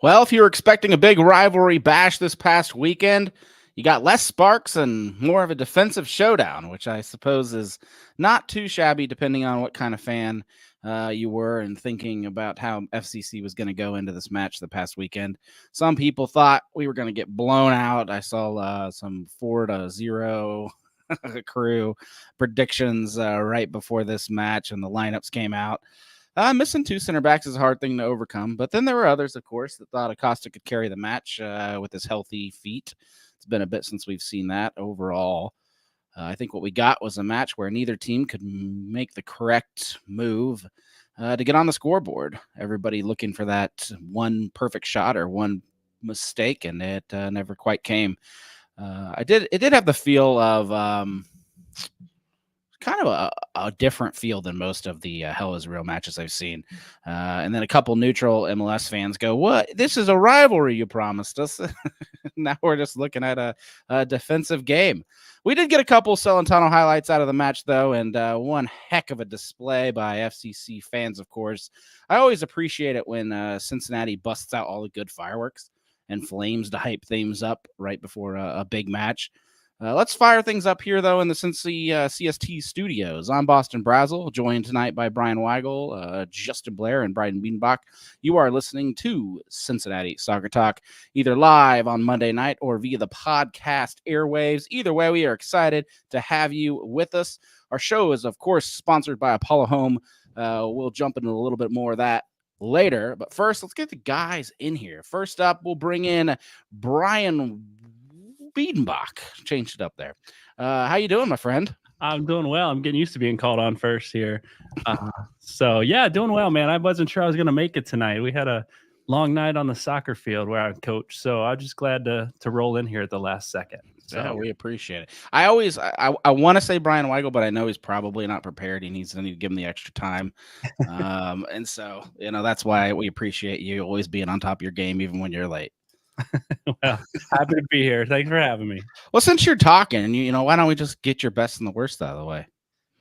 Well, if you were expecting a big rivalry bash this past weekend, you got less sparks and more of a defensive showdown, which I suppose is not too shabby depending on what kind of fan you were and thinking about how FCC was going to go into this match the past weekend. Some people thought we were going to get blown out. I saw some 4-0 crew predictions right before this match, and the lineups came out. Missing two center backs is a hard thing to overcome, but then there were others, of course, that thought Acosta could carry the match with his healthy feet. It's been a bit since we've seen that overall. I think what we got was a match where neither team could make the correct move to get on the scoreboard. Everybody looking for that one perfect shot or one mistake, and it never quite came. It did have the feel of kind of a different feel than most of the Hell is Real matches I've seen. And then a couple neutral MLS fans go, "What? This is a rivalry you promised us." Now we're just looking at a defensive game. We did get a couple Celentano highlights out of the match, though, and one heck of a display by FCC fans, of course. I always appreciate it when Cincinnati busts out all the good fireworks and flames to hype things up right before a big match. Let's fire things up here, though, in the Cincy CST studios. I'm Boston Brazel, joined tonight by Brian Weigel, Justin Blair, and Brian Biedenbach. You are listening to Cincinnati Soccer Talk, either live on Monday night or via the podcast airwaves. Either way, we are excited to have you with us. Our show is, of course, sponsored by Apollo Home. We'll jump into a little bit more of that later. But first, let's get the guys in here. First up, we'll bring in Brian Biedenbach. Changed it up there. How you doing, my friend? I'm doing well. I'm getting used to being called on first here. So yeah, doing well, man. I wasn't sure I was going to make it tonight. We had a long night on the soccer field where I coach. So I'm just glad to roll in here at the last second. So yeah, we appreciate it. I want to say Brian Weigel, but I know he's probably not prepared. He needs to give him the extra time. And so, that's why we appreciate you always being on top of your game, even when you're late. Well, happy to be here. Thanks for having me. Well, since you're talking, why don't we just get your best and the worst out of the way?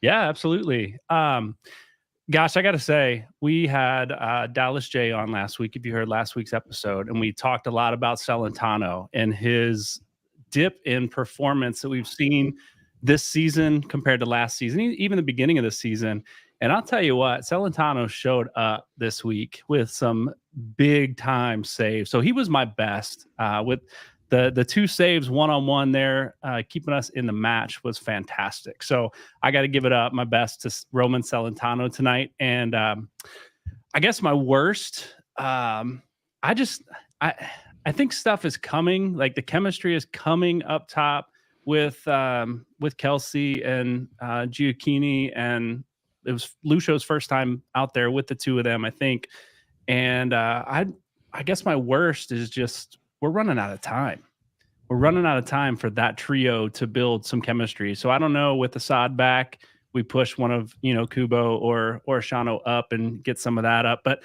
Yeah, absolutely. Gosh, I got to say, we had Dallas J on last week, if you heard last week's episode, and we talked a lot about Celentano and his dip in performance that we've seen this season compared to last season, even the beginning of the season. And I'll tell you what, Celentano showed up this week with some big time saves. So he was my best with the two saves one-on-one there, keeping us in the match was fantastic. So I got to give it up my best to Roman Celentano tonight. And I guess my worst, I think stuff is coming, like the chemistry is coming up top with Kelsey and Giacchini, and it was Lucho's first time out there with the two of them, I think. And I guess my worst is just we're running out of time. We're running out of time for that trio to build some chemistry. So I don't know, with Assad back, we push one of, Kubo or Shano up and get some of that up. But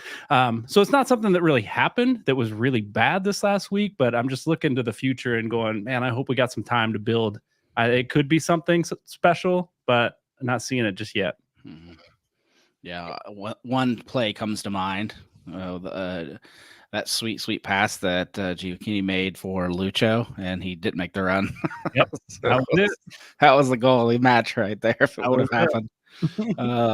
so it's not something that really happened that was really bad this last week, but I'm just looking to the future and going, man, I hope we got some time to build. It could be something special, but I'm not seeing it just yet. Mm-hmm. Yeah, one play comes to mind. That sweet pass that Giacchini made for Lucho, and he didn't make the run. Yep, So that was the goalie match right there. If it would have happened.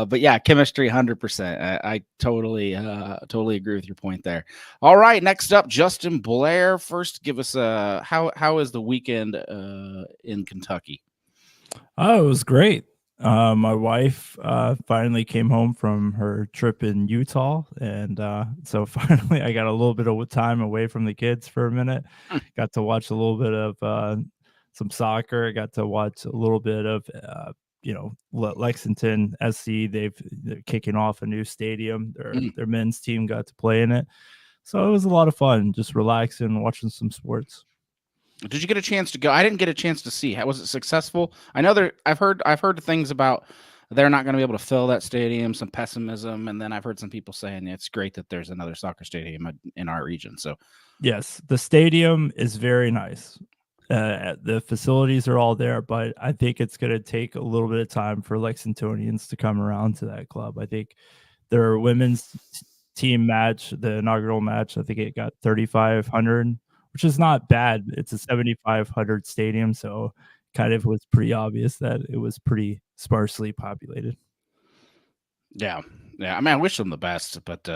But yeah, chemistry 100%. I totally agree with your point there. All right, next up, Justin Blair. First, give us how is the weekend in Kentucky? Oh, it was great. My wife finally came home from her trip in Utah, and so finally I got a little bit of time away from the kids for a minute. Got to watch a little bit of some soccer. I got to watch a little bit of Lexington SC. They're kicking off a new stadium. Their men's team got to play in it, so it was a lot of fun, just relaxing, watching some sports. Did you get a chance to go? I didn't get a chance to see. Was it successful? I know I've heard things about they're not going to be able to fill that stadium, some pessimism, and then I've heard some people saying it's great that there's another soccer stadium in our region. So, yes, the stadium is very nice. The facilities are all there, but I think it's going to take a little bit of time for Lexingtonians to come around to that club. I think their women's team match, the inaugural match, I think it got 3,500, which is not bad. It's a 7,500 stadium, so kind of was pretty obvious that it was pretty sparsely populated. Yeah. I mean, I wish them the best, but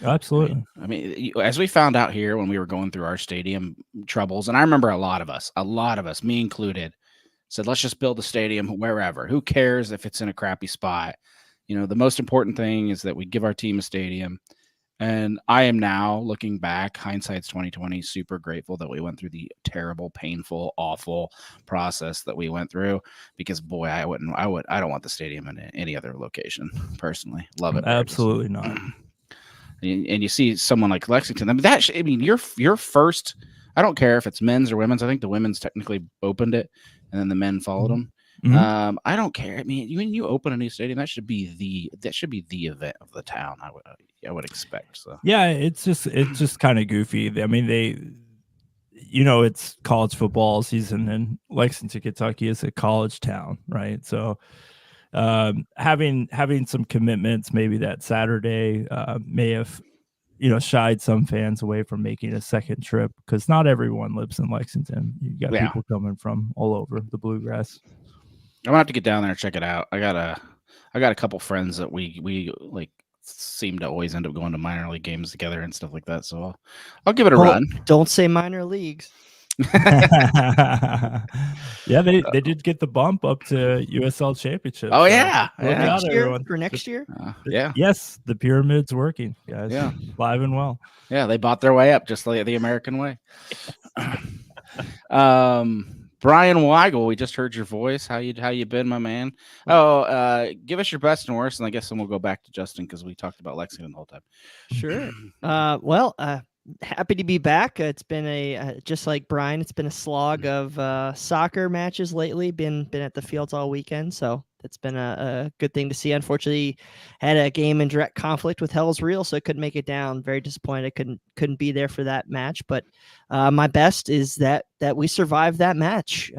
absolutely. I mean, as we found out here when we were going through our stadium troubles, and I remember a lot of us, me included, said, let's just build a stadium wherever. Who cares if it's in a crappy spot? The most important thing is that we give our team a stadium. And I am now looking back, hindsight's 2020, super grateful that we went through the terrible, painful, awful process that we went through, because boy, I don't want the stadium in any other location personally. Love it. Absolutely not. And you see someone like Lexington. I mean, your first, I don't care if it's men's or women's. I think the women's technically opened it and then the men followed them. Mm-hmm. I don't care. I mean, when you open a new stadium, that should be the event of the town. I would expect. So yeah, it's just kind of goofy. I mean, it's college football season, and Lexington, Kentucky is a college town, right? So having some commitments, maybe that Saturday may have shied some fans away from making a second trip, because not everyone lives in Lexington. You got people coming from all over the Bluegrass. I'm gonna have to get down there and check it out. I got a couple friends that we like seem to always end up going to minor league games together and stuff like that. So I'll give it a run. Don't say minor leagues. Yeah, they did get the bump up to USL Championship. Oh yeah, for next year. Yeah. Yes, the pyramid's working, guys. Yeah, live and well. Yeah, they bought their way up just like the American way. Brian Weigel, we just heard your voice. How you been, my man? Give us your best and worst, and I guess then we'll go back to Justin because we talked about Lexington the whole time. Sure. Happy to be back. It's been just like Brian, it's been a slog of soccer matches lately. Been at the fields all weekend, so it's been a good thing to see. Unfortunately, had a game in direct conflict with Hell's Real, so I couldn't make it down. Very disappointed. Couldn't be there for that match. But my best is that we survived that match.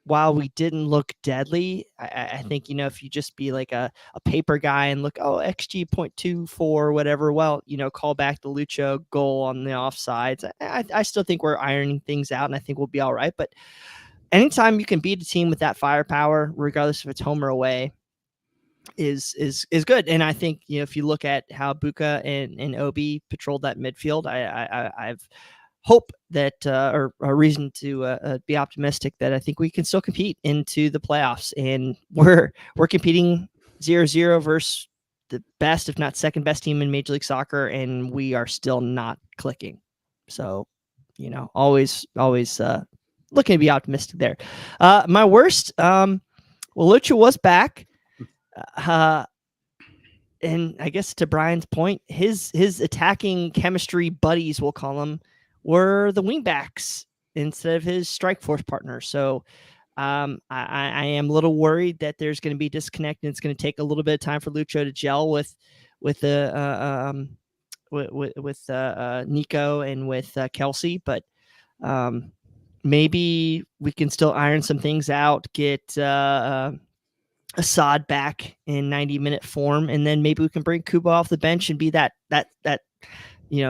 While we didn't look deadly, I think, if you just be like a paper guy and look, XG 0.24, whatever, well, call back the Lucho goal on the offsides. I still think we're ironing things out, and I think we'll be all right. But anytime you can beat a team with that firepower, regardless if it's home or away, is good. And I think, if you look at how Buka and Obi patrolled that midfield, I've hope that or a reason to be optimistic that I think we can still compete into the playoffs, and we're competing 0-0 versus the best, if not second best team in Major League Soccer, and we are still not clicking. So, always looking to be optimistic there. My worst, Lucha was back. And I guess to Brian's point, his attacking chemistry buddies, we'll call them, were the wingbacks instead of his strike force partner. So I am a little worried that there's going to be disconnect, and it's going to take a little bit of time for Lucho to gel with Nico and with Kelsey. But maybe we can still iron some things out, get Assad back in 90-minute form, and then maybe we can bring Kuba off the bench and be that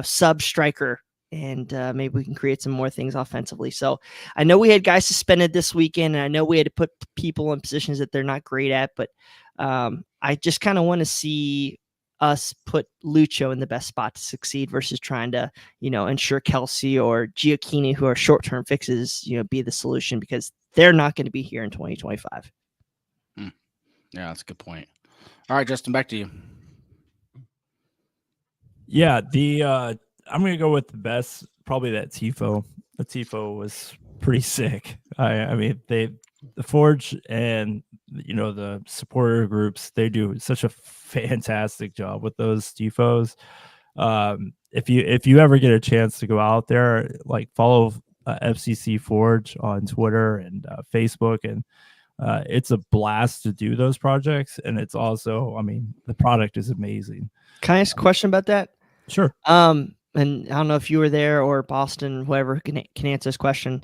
sub striker. And maybe we can create some more things offensively. So I know we had guys suspended this weekend, and I know we had to put people in positions that they're not great at, but I just kind of want to see us put Lucho in the best spot to succeed versus trying to, ensure Kelsey or Giacchini, who are short-term fixes, be the solution, because they're not going to be here in 2025. Yeah, that's a good point. All right, Justin, back to you. Yeah, I'm going to go with the best, probably that Tifo. The Tifo was pretty sick. I mean, the Forge and, the supporter groups, they do such a fantastic job with those Tifos. If you ever get a chance to go out there, follow FCC Forge on Twitter and Facebook, and it's a blast to do those projects. And it's also, the product is amazing. Can I ask a question about that? Sure. And I don't know if you were there or Boston, whoever can answer this question.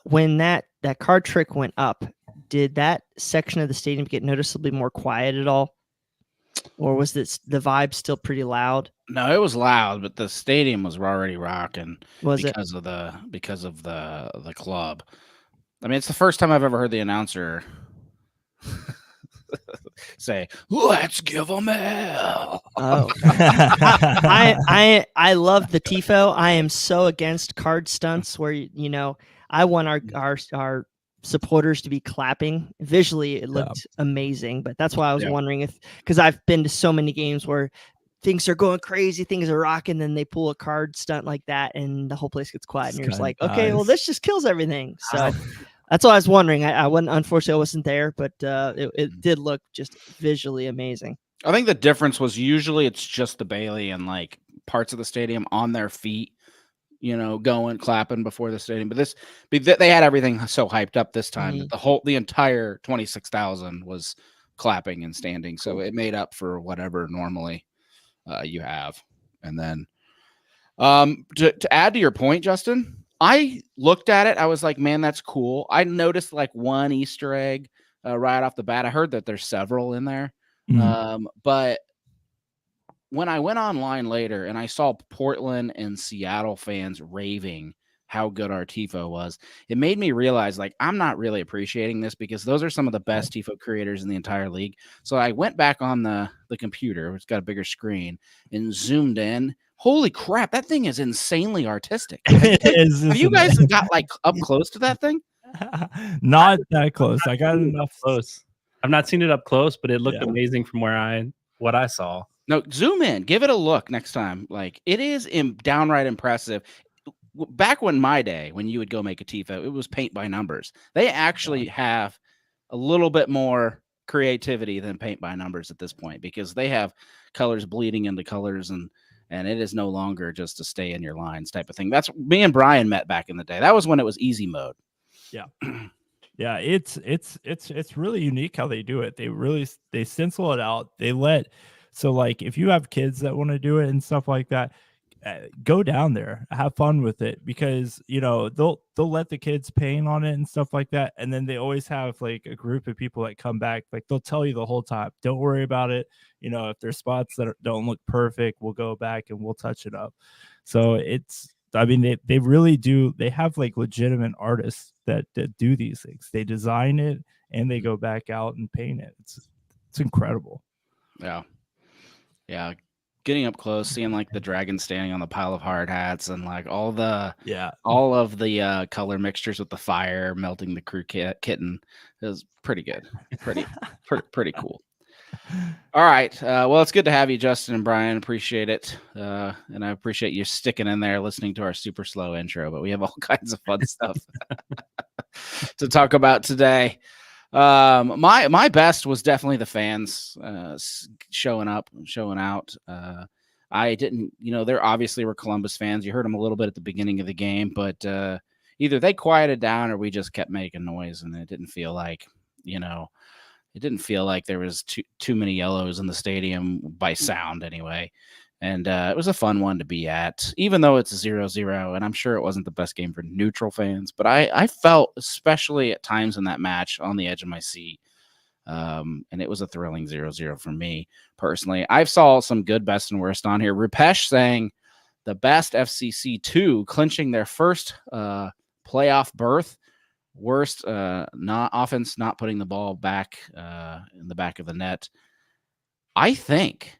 When that card trick went up, did that section of the stadium get noticeably more quiet at all? Or was the vibe still pretty loud? No, it was loud, but the stadium was already rocking Was it? because of the club. I mean, it's the first time I've ever heard the announcer say, "Let's give them hell." Oh, I love the tifo. I am so against card stunts where I want our supporters to be clapping. Visually, it looked amazing, but that's why I was wondering because I've been to so many games where things are going crazy, things are rocking, then they pull a card stunt like that, and the whole place gets quiet, and you're just like, okay, well, this just kills everything. So. That's what I was wondering. I unfortunately, I wasn't there, but it did look just visually amazing. I think the difference was usually it's just the Bailey and like parts of the stadium on their feet, going clapping before the stadium. But they had everything so hyped up this time that the entire 26,000 was clapping and standing. So it made up for whatever normally you have. And then to add to your point, Justin, I looked at it. I was like, man, that's cool. I noticed like one Easter egg right off the bat. I heard that there's several in there. But when I went online later and I saw Portland and Seattle fans raving how good our tifo was, it made me realize like I'm not really appreciating this because those are some of the best tifo creators in the entire league. So I went back on the computer, which got a bigger screen, and zoomed in. Holy crap, that thing is insanely artistic. Have you guys got like up close to that thing? Not that close. I got enough close. I've not seen it up close, but it looked amazing from what I saw. No, zoom in, give it a look next time. Like it is downright impressive. Back when my day, when you would go make a tifo, it was paint by numbers. They actually have a little bit more creativity than paint by numbers at this point because they have colors bleeding into colors and it is no longer just to stay in your lines type of thing. That's me and Brian met back in the day. That was when it was easy mode. Yeah. Yeah. It's really unique how they do it. They stencil it out. So like if you have kids that want to do it and stuff like that, go down there, have fun with it because they'll let the kids paint on it and stuff like that, and then they always have like a group of people that come back, like they'll tell you the whole time, don't worry about it, if there's spots that don't look perfect, we'll go back and we'll touch it up. So they really do, they have like legitimate artists that do these things. They design it and they go back out and paint it. It's incredible. Yeah, getting up close, seeing like the dragon standing on the pile of hard hats and like all of the color mixtures with the fire melting the crew kitten is pretty good. Pretty cool. All right. Well, it's good to have you, Justin and Brian. Appreciate it. And I appreciate you sticking in there listening to our super slow intro, but we have all kinds of fun stuff to talk about today. My best was definitely the fans showing up and showing out. I didn't, there obviously were Columbus fans. You heard them a little bit at the beginning of the game, but either they quieted down or we just kept making noise, and it didn't feel like, there was too many yellows in the stadium by sound anyway. And it was a fun one to be at, even though it's 0-0. And I'm sure it wasn't the best game for neutral fans, but I felt, especially at times in that match, on the edge of my seat. And it was a thrilling 0-0 for me personally. I saw some good best and worst on here. Rupesh saying the best FCC2 clinching their first playoff berth. Worst not offense, not putting the ball back in the back of the net. I think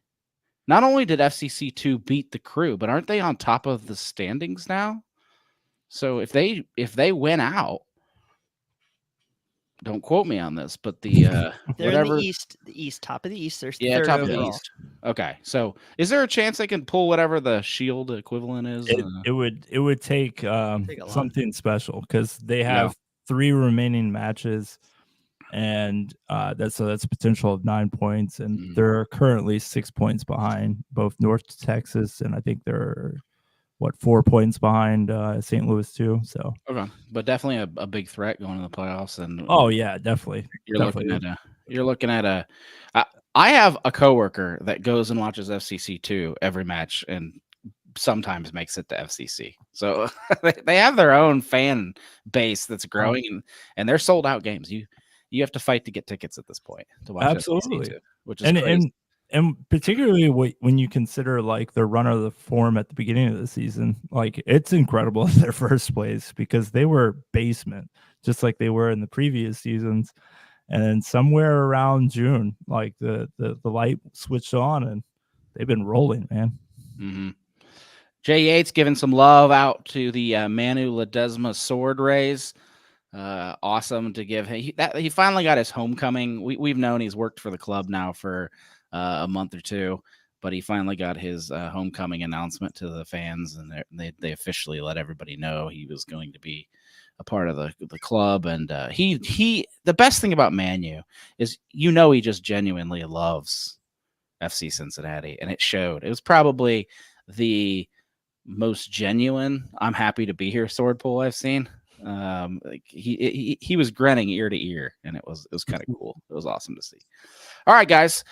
not only did FCC2 beat the Crew, but aren't they on top of the standings now? So if they win out, don't quote me on this, but they're whatever, in the East, top of the East. There's third top of the East. Okay, so is there a chance they can pull whatever the Shield equivalent is? It would take something special because they have 3 remaining matches, and that's a potential of 9 points, and they're currently 6 points behind both North Texas, and I think they're 4 points behind St. Louis too. So okay, but definitely a big threat going to the playoffs. And definitely. You're looking at a. I have a coworker that goes and watches FCC2 every match and sometimes makes it to FCC. So they have their own fan base that's growing, and they're sold out games. You have to fight to get tickets at this point to watch absolutely FCC2, which is crazy. And particularly when you consider like the run of the form at the beginning of the season, like it's incredible in their first place because they were basement, just like they were in the previous seasons. And then somewhere around June, like the light switched on and they've been rolling, man. Mm-hmm. Jay Yates giving some love out to the Manu Ledesma sword raise. Awesome to give him. He finally got his homecoming. We've known he's worked for the club now for a month or two, but he finally got his homecoming announcement to the fans, and they officially let everybody know he was going to be a part of the club. And he the best thing about Manu is he just genuinely loves FC Cincinnati, and it showed. It was probably the most genuine I'm happy to be here sword pull I've seen. Like he was grinning ear to ear, and it was kind of cool. It was awesome to see. All right, guys,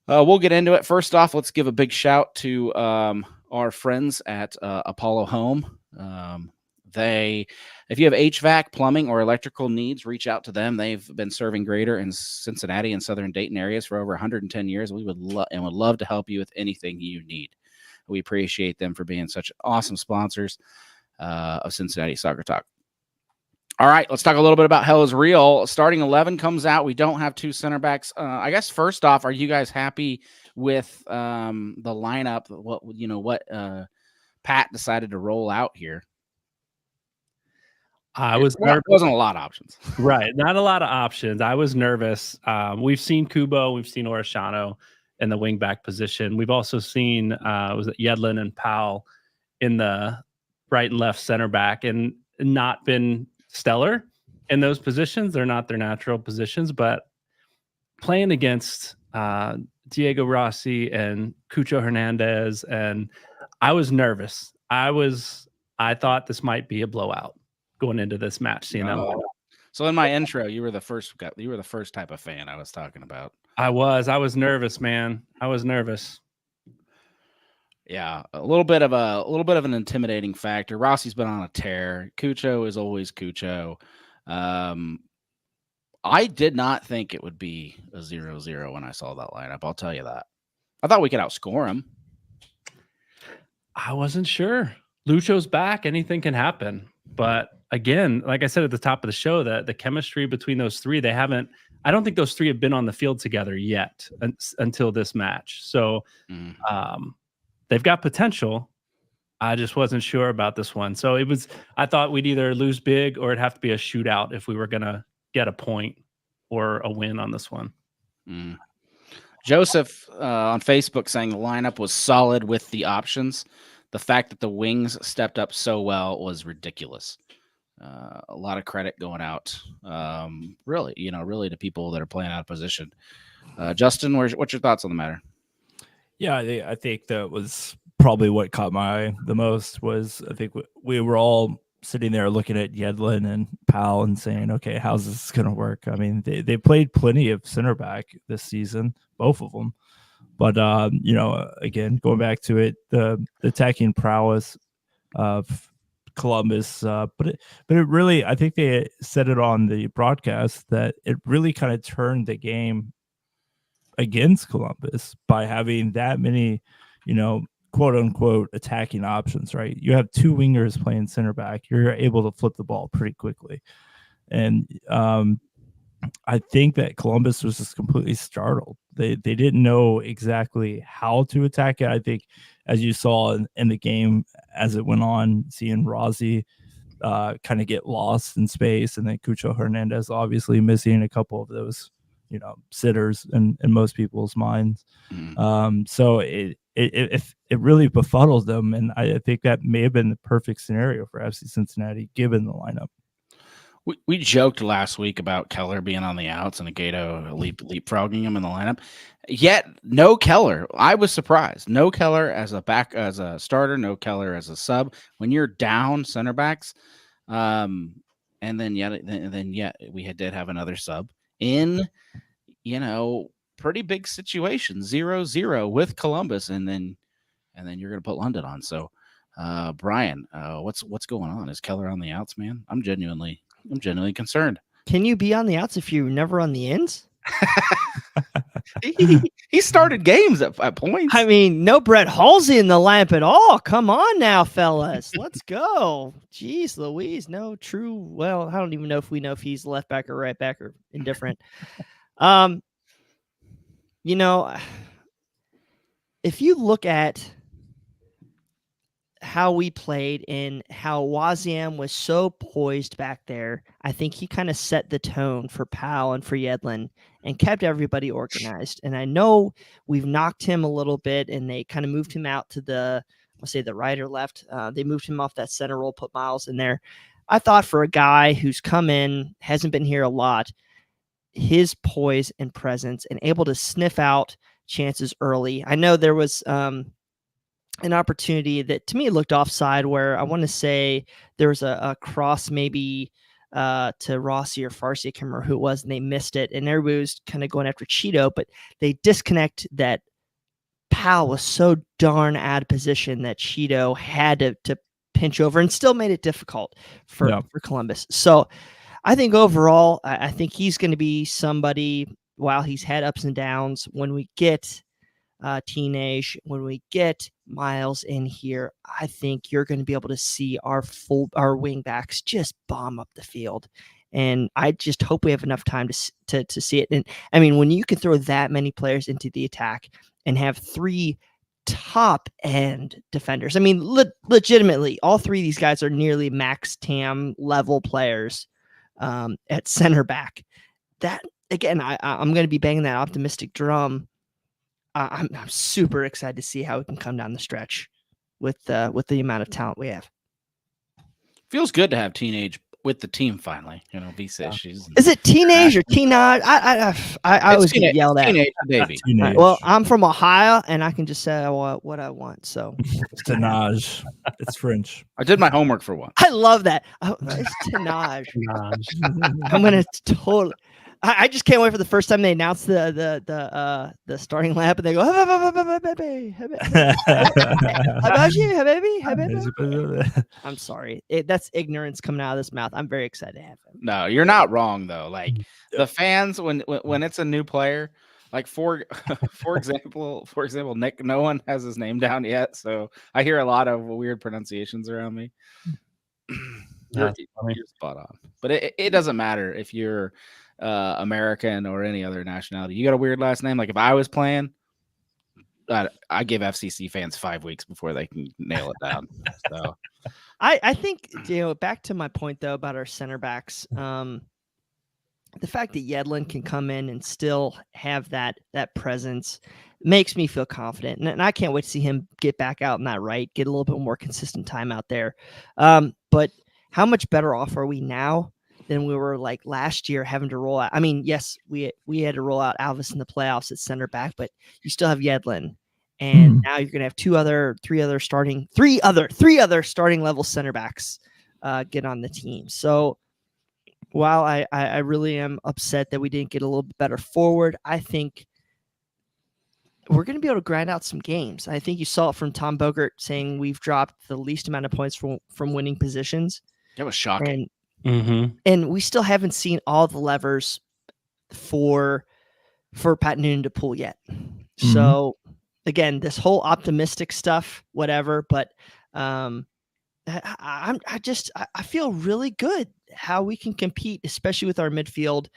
we'll get into it. First off, let's give a big shout to our friends at Apollo Home. If you have HVAC, plumbing, or electrical needs, reach out to them. They've been serving greater in Cincinnati and southern Dayton areas for over 110 years. We would love to help you with anything you need. We appreciate them for being such awesome sponsors of Cincinnati Soccer Talk. All right, let's talk a little bit about Hell is Real. Starting 11 comes out. We don't have two center backs. I guess first off, are you guys happy with the lineup? What Pat decided to roll out here? I was nervous. There wasn't a lot of options. Right, not a lot of options. I was nervous. We've seen Kubo, we've seen Orishano in the wingback position. We've also seen was it Yedlin and Powell in the right and left center back, and not been stellar in those positions. They're not their natural positions, but playing against Diego Rossi and Cucho Hernandez, and I was nervous. I thought this might be a blowout going into this match. Seeing that lineup. So in my intro, you were the first type of fan I was talking about. I was nervous, man. I was nervous. Yeah, a little bit of an intimidating factor. Rossi's been on a tear. Cucho is always Cucho. I did not think it would be a 0-0 when I saw that lineup. I'll tell you that. I thought we could outscore him. I wasn't sure. Lucho's back. Anything can happen. But again, like I said at the top of the show, the chemistry between those three, I don't think those three have been on the field together yet until this match. So they've got potential. I just wasn't sure about this one. So I thought we'd either lose big or it'd have to be a shootout if we were going to get a point or a win on this one. Joseph on Facebook saying the lineup was solid with the options. The fact that the wings stepped up so well was ridiculous. A lot of credit going out, really to people that are playing out of position. Justin, what's your thoughts on the matter? Yeah, I think that was probably what caught my eye the most. Was I think we were all sitting there looking at Yedlin and Powell and saying, okay, how's this going to work? I mean, they played plenty of center back this season, both of them. But, again, going back to it, the attacking prowess of Columbus, but it really, I think they said it on the broadcast that it really kind of turned the game against Columbus by having that many, quote unquote attacking options, right? You have two wingers playing center back. You're able to flip the ball pretty quickly. And I think that Columbus was just completely startled. They didn't know exactly how to attack it. I think, as you saw in the game as it went on, seeing Rossi kind of get lost in space, and then Cucho Hernandez obviously missing a couple of those, sitters in most people's minds. So it really befuddled them, and I think that may have been the perfect scenario for FC Cincinnati given the lineup. We joked last week about Keller being on the outs and Agato leapfrogging him in the lineup. Yet no Keller. I was surprised. No Keller as a starter. No Keller as a sub. When you're down center backs, and then we did have another sub in, pretty big situation, 0-0 with Columbus, and then you're gonna put London on. So, Brian, what's going on? Is Keller on the outs, man? I'm genuinely concerned. Can you be on the outs if you're never on the ins? He started games at points. I mean, no Brett Halsey in the lamp at all. Come on now, fellas. Let's go. Jeez Louise. No true. Well, I don't even know if he's left back or right back or indifferent. You know, if you look at how we played and how Waziam was so poised back there, I think he kind of set the tone for Powell and for Yedlin and kept everybody organized. And I know we've knocked him a little bit and they kind of moved him out to the right or left. They moved him off that center role, put Miles in there. I thought for a guy who's come in, hasn't been here a lot, his poise and presence and able to sniff out chances early. I know there was an opportunity that to me looked offside where I want to say there was a cross maybe to Rossi or Farsi, I can't remember who it was, and they missed it. And everybody was kind of going after Cheeto, but they disconnect that Powell was so darn out of position that Cheeto had to pinch over and still made it difficult for Columbus. So I think overall, I think he's going to be somebody, while he's had ups and downs, when we get Teenage, when we get Miles in here, I think you're going to be able to see our wing backs just bomb up the field. And I just hope we have enough time to see it. And I mean, when you can throw that many players into the attack and have 3 top end defenders, I mean, legitimately, all 3 of these guys are nearly max TAM level players at center back. That again, I'm going to be banging that optimistic drum. I'm super excited to see how it can come down the stretch with the amount of talent we have. Feels good to have Teenage with the team finally. You know, visa issues. Is it Teenage or Teenage? I always get yelled at. Teenage, baby. Teenage. Well, I'm from Ohio, and I can just say what I want. So Teenage. It's French. I did my homework for once. I love that. Oh, it's Teenage. I'm gonna totally. I just can't wait for the first time they announce the starting lineup and they go, I'm sorry. That's ignorance coming out of this mouth. I'm very excited to have him. No, you're not wrong though. Like the fans, when it's a new player, like for example, Nick, no one has his name down yet, so I hear a lot of weird pronunciations around me. You're spot on, but it doesn't matter if you're American or any other nationality. You got a weird last name. Like if I was playing, I give FCC fans 5 weeks before they can nail it down. So I think, back to my point though about our center backs, the fact that Yedlin can come in and still have that presence makes me feel confident, and I can't wait to see him get back out in that right, get a little bit more consistent time out there. But how much better off are we now than we were like last year, having to roll out? I mean, yes, we had to roll out Alvis in the playoffs at center back, but you still have Yedlin, and now you're gonna have three other starting level center backs get on the team. So while I really am upset that we didn't get a little bit better forward, I think we're going to be able to grind out some games. I think you saw it from Tom Bogert saying we've dropped the least amount of points from winning positions. that was shocking. And we still haven't seen all the levers for Pat Noonan to pull yet. So again, this whole optimistic stuff, whatever, but I feel really good how we can compete, especially with our midfield,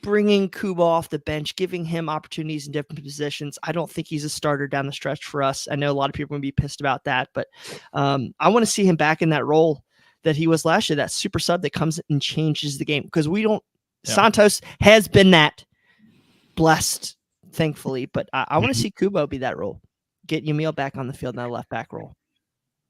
bringing Kubo off the bench, giving him opportunities in different positions. I don't think he's a starter down the stretch for us. I know a lot of people are going to be pissed about that, but I want to see him back in that role that he was last year, that super sub that comes and changes the game, because we don't. Yeah. Santos has been that blessed, thankfully, but I want to see Kubo be that role. Get Yamil back on the field in that left back role.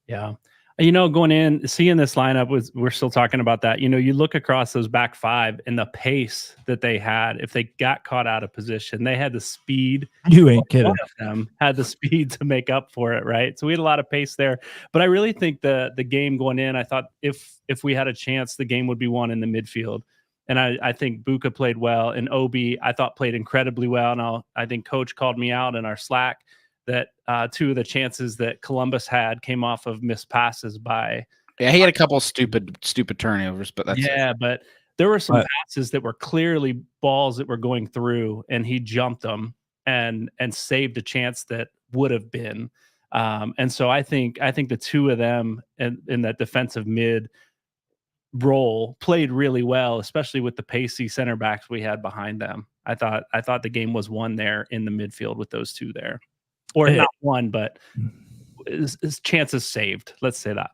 Yeah. Going in, seeing this lineup, we're still talking about that. You look across those back 5 and the pace that they had. If they got caught out of position, they had the speed. You ain't kidding. One of them had the speed to make up for it, right? So we had a lot of pace there. But I really think the game going in, I thought if we had a chance, the game would be won in the midfield. And I think Buka played well, and Obi, I thought, played incredibly well. And I think Coach called me out in our Slack that 2 of the chances that Columbus had came off of missed passes by. Yeah, he had a couple stupid turnovers, but that's but there were some passes that were clearly balls that were going through, and he jumped them and saved a chance that would have been. And so I think the two of them in that defensive mid role played really well, especially with the pacey center backs we had behind them. I thought the game was won there in the midfield with those two there, or not won, but his chances saved. Let's say that.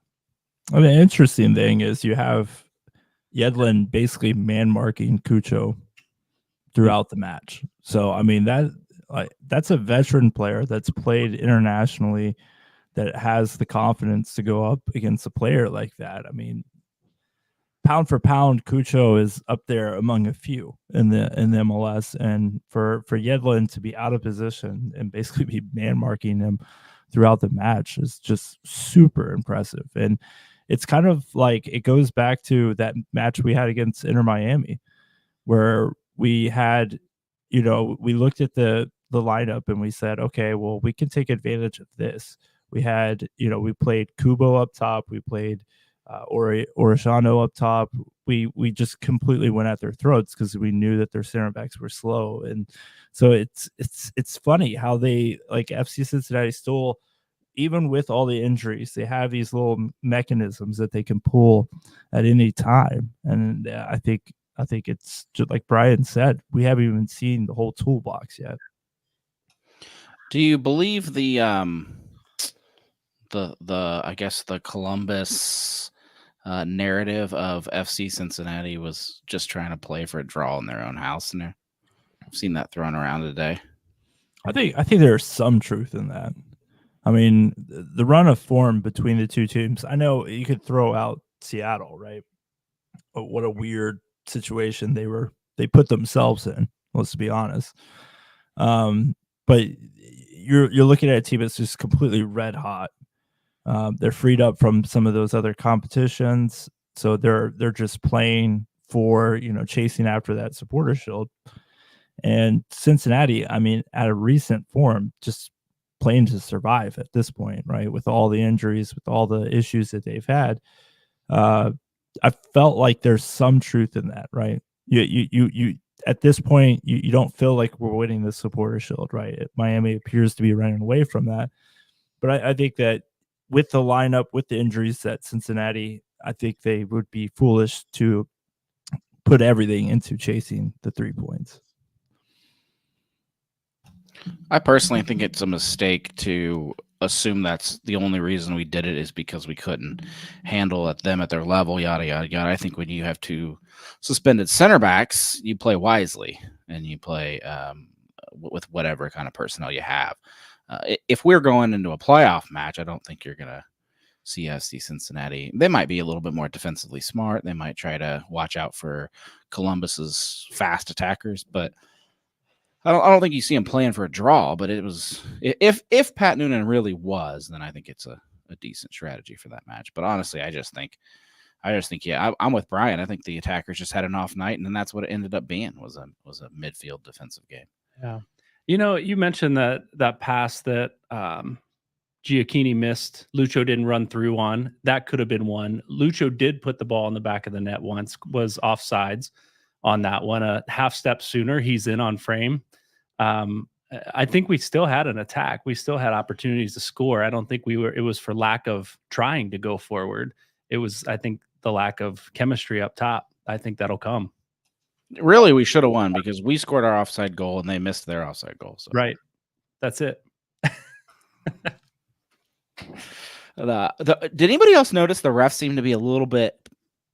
I mean, the interesting thing is you have Yedlin basically man marking Cucho throughout the match. So I mean that's a veteran player that's played internationally, that has the confidence to go up against a player like that. I mean, pound for pound, Cucho is up there among a few in the MLS, and for Yedlin to be out of position and basically be man marking him throughout the match is just super impressive. And it's kind of like it goes back to that match we had against Inter Miami, where we had, we looked at the lineup and we said, okay, well, we can take advantage of this. We had, we played Kubo up top, we played Orishano up top. We just completely went at their throats because we knew that their center backs were slow. And so it's funny how they, like, FC Cincinnati still, even with all the injuries, they have these little mechanisms that they can pull at any time. And I think it's just like Brian said, we haven't even seen the whole toolbox yet. Do you believe the I guess the Columbus narrative of FC Cincinnati was just trying to play for a draw in their own house? And I've seen that thrown around today. I think there's some truth in that. I mean, the run of form between the two teams, I know you could throw out Seattle, right? But what a weird situation they put themselves in, let's be honest. But you're looking at a team that's just completely red hot. They're freed up from some of those other competitions, so they're just playing for, chasing after that supporter shield. And Cincinnati, I mean, at a recent form, just playing to survive at this point, right? With all the injuries, with all the issues that they've had, I felt like there's some truth in that, right? You at this point, you don't feel like we're winning the supporter shield, right? Miami appears to be running away from that, but I think that with the lineup, with the injuries that Cincinnati, I think they would be foolish to put everything into chasing the 3 points. I personally think it's a mistake to assume that's the only reason we did it is because we couldn't handle them at their level, yada, yada, yada. I think when you have two suspended center backs, you play wisely and you play with whatever kind of personnel you have. If we're going into a playoff match, I don't think you're going to see FC Cincinnati. They might be a little bit more defensively smart. They might try to watch out for Columbus's fast attackers, but I don't think you see him playing for a draw. But it was, if Pat Noonan really was, then I think it's a decent strategy for that match. But honestly, I just think, yeah, I'm with Brian. I think the attackers just had an off night, and then that's what it ended up being, was a midfield defensive game. Yeah. You mentioned that pass that Giacchini missed, Lucho didn't run through on. That could have been one. Lucho did put the ball in the back of the net once, was offsides on that one. A half step sooner, he's in on frame. I think we still had an attack. We still had opportunities to score. I don't think it was for lack of trying to go forward. It was, I think, the lack of chemistry up top. I think that'll come. Really, we should have won because we scored our offside goal and they missed their offside goal. So. Right. That's it. Did anybody else notice the refs seemed to be a little bit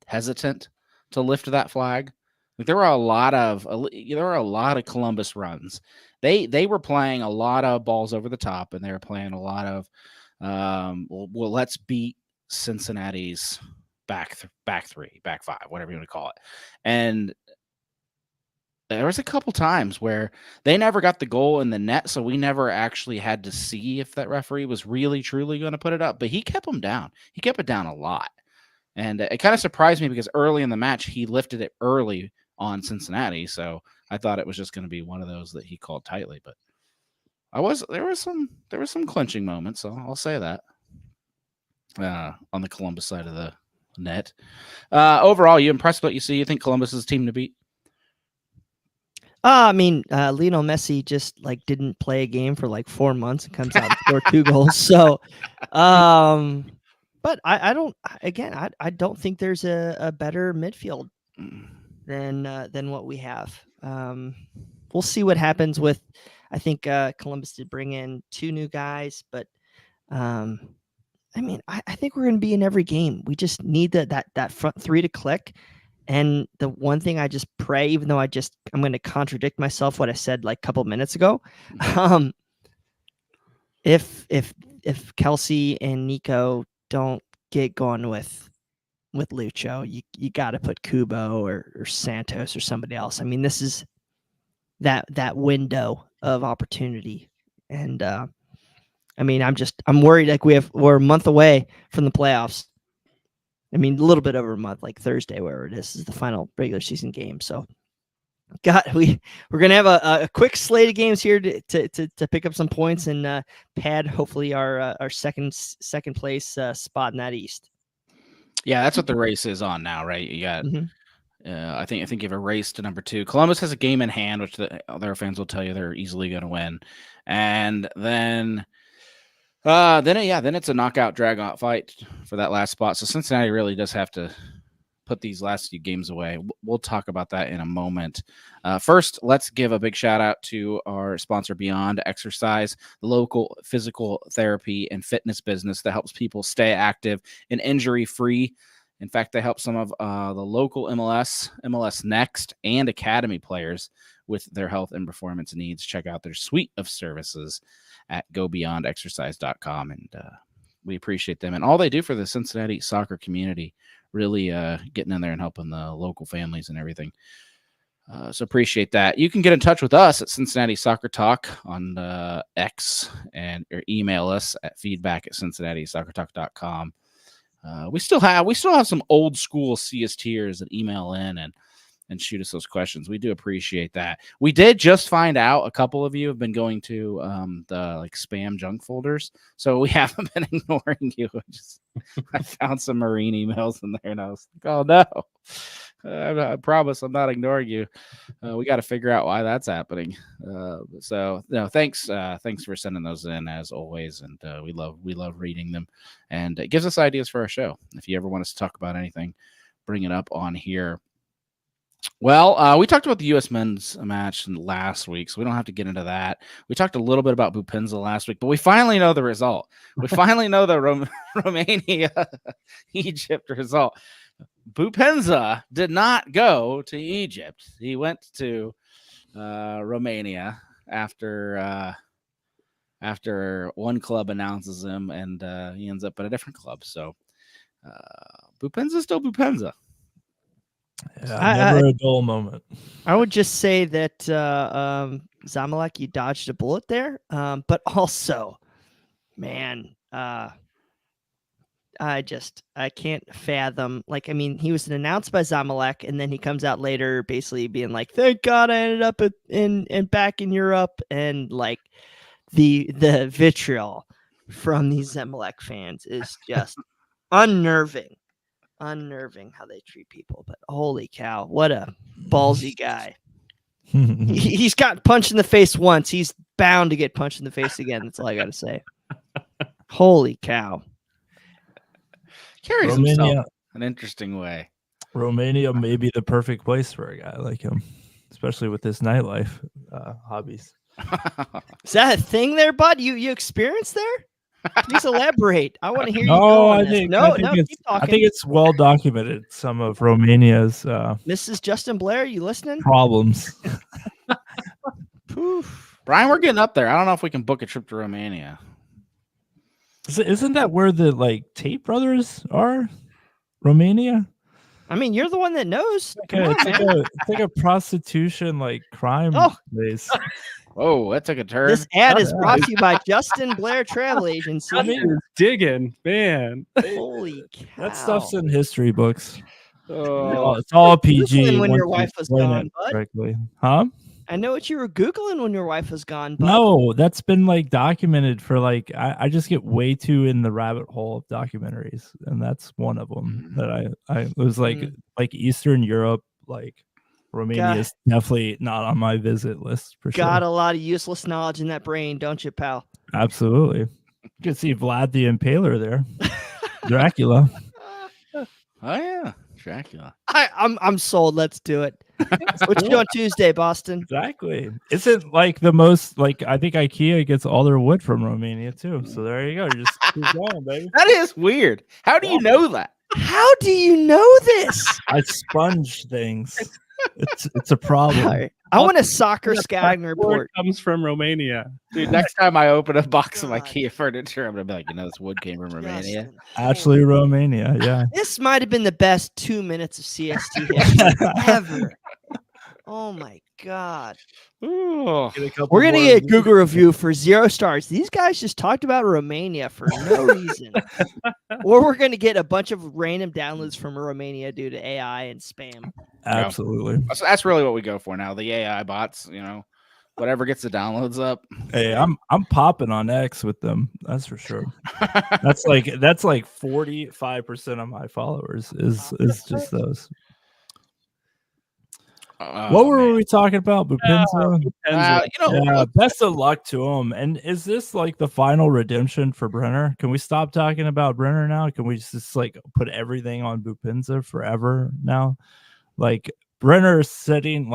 hesitant to lift that flag? Like there were a lot of Columbus runs. They were playing a lot of balls over the top, and they were playing a lot of well, let's beat Cincinnati's back three, back five, whatever you want to call it. And there was a couple times where they never got the goal in the net, so we never actually had to see if that referee was really, truly going to put it up. But he kept them down. He kept it down a lot. And it kind of surprised me because early in the match, he lifted it early on Cincinnati. So I thought it was just going to be one of those that he called tightly. But there were some clinching moments, so I'll say that on the Columbus side of the net. Overall, you impressed with what you see? You think Columbus is a team to beat? I mean, Lionel Messi just like didn't play a game for like 4 months and comes out and scored 2 goals. So, but I don't. Again, I don't think there's a better midfield than what we have. We'll see what happens with. I think Columbus did bring in 2 new guys, but I mean, I think we're going to be in every game. We just need that front 3 to click. And the one thing I just pray, even though I'm going to contradict myself what I said like a couple minutes ago, if Kelsey and Nico don't get going with Lucho, you got to put Kubo or Santos or somebody else. I mean, this is that window of opportunity, and I mean, I'm worried. Like we're a month away from the playoffs. I mean, a little bit over a month, like Thursday, wherever it is the final regular season game. So, we're gonna have a quick slate of games here to pick up some points and pad hopefully our second place spot in that East. Yeah, that's what the race is on now, right? You got. I think you have a race to number 2. Columbus has a game in hand, which their fans will tell you they're easily going to win, and then it's a knockout drag-out fight for that last spot. So Cincinnati really does have to put these last few games away. We'll talk about that in a moment. First, let's give a big shout out to our sponsor, Beyond Exercise, the local physical therapy and fitness business that helps people stay active and injury-free. In fact, they help some of the local MLS Next, and Academy players with their health and performance needs. Check out their suite of services at gobeyondexercise.com, and we appreciate them and all they do for the Cincinnati soccer community, really getting in there and helping the local families and everything. So appreciate that. You can get in touch with us at Cincinnati Soccer Talk on X or email us at feedback@cincinnatissoccertalk.com. We still have some old school CSTers that email in and shoot us those questions. We do appreciate that. We did just find out a couple of you have been going to the like spam junk folders, so we haven't been ignoring you. I found some Marine emails in there, and I was like, oh no. I promise I'm not ignoring you. We got to figure out why that's happening. So no, thanks for sending those in as always, and we love reading them, and it gives us ideas for our show. If you ever want us to talk about anything, bring it up on here. Well, we talked about the U.S. men's match last week, so we don't have to get into that. We talked a little bit about Bupenza last week, but we finally know the result. We finally know the Romania-Egypt result. Bupenza did not go to Egypt. He went to Romania after one club announces him, and he ends up at a different club. So Bupenza still Bupenza. Yeah, never a dull moment. I would just say that Zamalek, you dodged a bullet there, but also, man, I can't fathom. Like, I mean, he was announced by Zamalek, and then he comes out later, basically being like, "Thank God I ended up back in Europe," and like the vitriol from these Zamalek fans is just unnerving how they treat people. But holy cow, what a ballsy guy. He's got punched in the face once. He's bound to get punched in the face again. That's all I got to say. Holy cow. Carries himself an interesting way. Romania may be the perfect place for a guy like him, especially with his nightlife hobbies. Is that a thing there, bud? You experienced there? Please elaborate. I want to hear you go on this. Keep talking. I think it's well documented, some of Romania's Mrs. Justin Blair, you listening? Problems. Brian, we're getting up there. I don't know if we can book a trip to Romania. Isn't that where the like Tate brothers are? Romania? I mean, you're the one that knows. It's like a prostitution like crime place. Oh, that took a turn. This ad is brought to you by Justin Blair Travel Agency. Digging, man. Holy cow. That stuff's in history books. It's all PG. When your wife was gone, bud. Correctly. Huh? I know what you were Googling when your wife was gone, bud. No, that's been like documented for like, I just get way too in the rabbit hole of documentaries. And that's one of them that I was like Eastern Europe, like Romania is definitely not on my visit list for sure. Got a lot of useless knowledge in that brain, don't you, pal? Absolutely. You can see Vlad the Impaler there. Dracula. Oh yeah, Dracula. I'm sold. Let's do it. What you do on Tuesday, Boston? Exactly. Isn't like the most like I think IKEA gets all their wood from Romania too. So there you go. You just keep going, baby. That is weird. How do you know that? How do you know this? I sponge things. It's a problem. Right. I want a soccer scouting report. Comes from Romania. Dude, next time I open a box of God. IKEA furniture, I'm gonna be like, this wood came from Romania. Justin. Actually, Romania. Yeah. This might have been the best 2 minutes of CST history ever. Oh my God. Ooh. We're going to get a Google review for 0 stars. These guys just talked about Romania for no reason. Or we're going to get a bunch of random downloads from Romania due to AI and spam. Absolutely. That's really what we go for now. The AI bots, whatever gets the downloads up. Hey, I'm popping on X with them. That's for sure. That's like 45% of my followers is just those. What were we talking about? Bupinza? Best of luck to him. And is this like the final redemption for Brenner? Can we stop talking about Brenner now? Can we just like put everything on Bupinza forever now? Like Brenner saying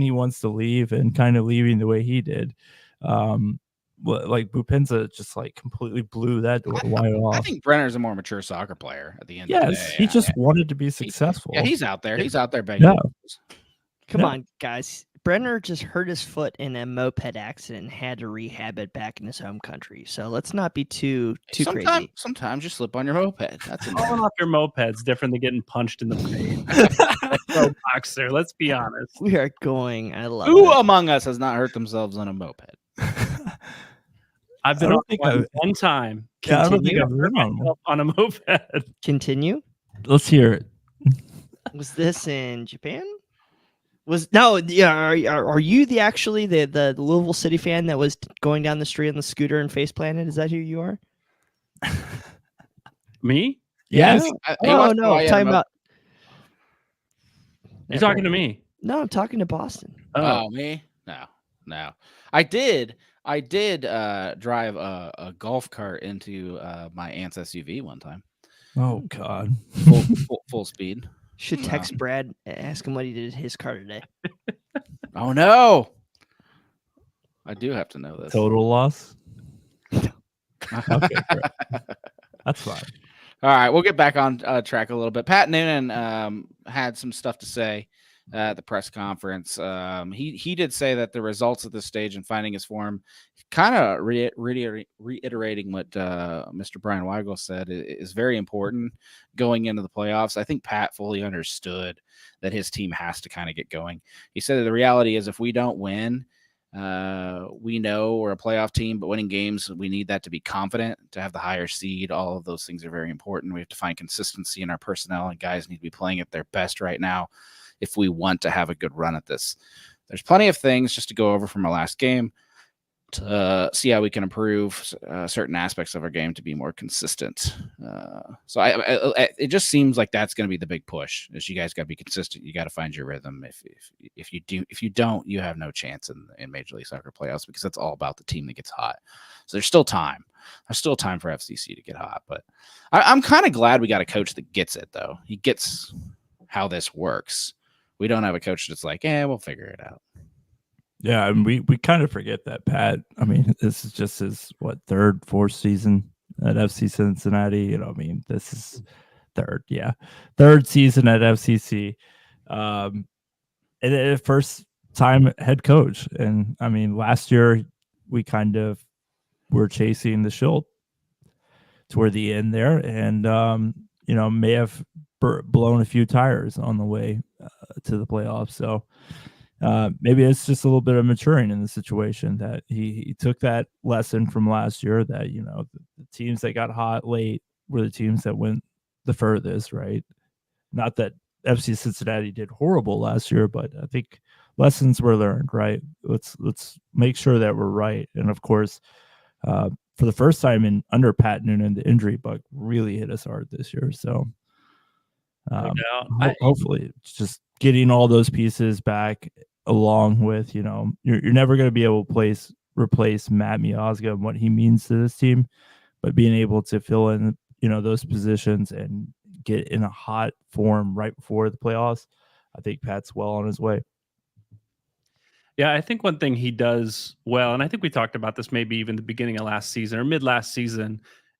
he wants to leave and kind of leaving the way he did. Like Bupinza just like completely blew that door wide off. I think Brenner's a more mature soccer player at the end of the day. Yes, he just wanted to be successful. He's out there. He's out there begging. Yeah. Come on, guys. Brenner just hurt his foot in a moped accident and had to rehab it back in his home country. So let's not be too crazy. Sometimes you slip on your moped. That's falling off your moped's different than getting punched in the face. No boxer. Let's be honest. We are going. I love Who it. among us has not hurt themselves on a moped? I've been on one time. Yeah, I don't think I've heard on a moped. Continue. Let's hear it. Was this in Japan? Are you the Louisville City fan that was going down the street on the scooter and face planted? Is that who you are? Me? Yes. No, I'm talking about. You're talking to me? No, I'm talking to Boston. Oh, me? No. I did drive a golf cart into my aunt's SUV one time. Oh God. Full speed. Should text Brad and ask him what he did at his car today. Oh no! I do have to know this. Total loss. Okay, great. That's fine. All right, we'll get back on track a little bit. Pat Noonan had some stuff to say at the press conference. He did say that the results at this stage and finding his form, kind of reiterating what Mr. Brian Weigel said, is very important going into the playoffs. I think Pat fully understood that his team has to kind of get going. He said that the reality is if we don't win, we know we're a playoff team, but winning games, we need that to be confident, to have the higher seed. All of those things are very important. We have to find consistency in our personnel, and guys need to be playing at their best right now if we want to have a good run at this. There's plenty of things just to go over from our last game to see how we can improve certain aspects of our game to be more consistent. So it just seems like that's going to be the big push. Is you guys got to be consistent. You got to find your rhythm. If you don't, you have no chance in Major League Soccer playoffs, because that's all about the team that gets hot. So there's still time. There's still time for FCC to get hot. But I'm kind of glad we got a coach that gets it, though. He gets how this works. We don't have a coach that's like, we'll figure it out. Yeah, and we kind of forget that Pat. I mean, this is just his third, fourth season at FC Cincinnati. This is third season at FCC, and first time head coach. And I mean, last year we kind of were chasing the Schilt toward the end there, and may have blown a few tires on the way to the playoffs. So. Maybe it's just a little bit of maturing in the situation that he took that lesson from last year that, the teams that got hot late were the teams that went the furthest, right? Not that FC Cincinnati did horrible last year, but I think lessons were learned, right? Let's make sure that we're right. And of course, for the first time under Pat Noonan, the injury bug really hit us hard this year. So hopefully it just getting all those pieces back, along with, you're never going to be able to replace Matt Miazga and what he means to this team, but being able to fill in, those positions and get in a hot form right before the playoffs, I think Pat's well on his way. Yeah, I think one thing he does well, and I think we talked about this maybe even the beginning of last season or mid last season,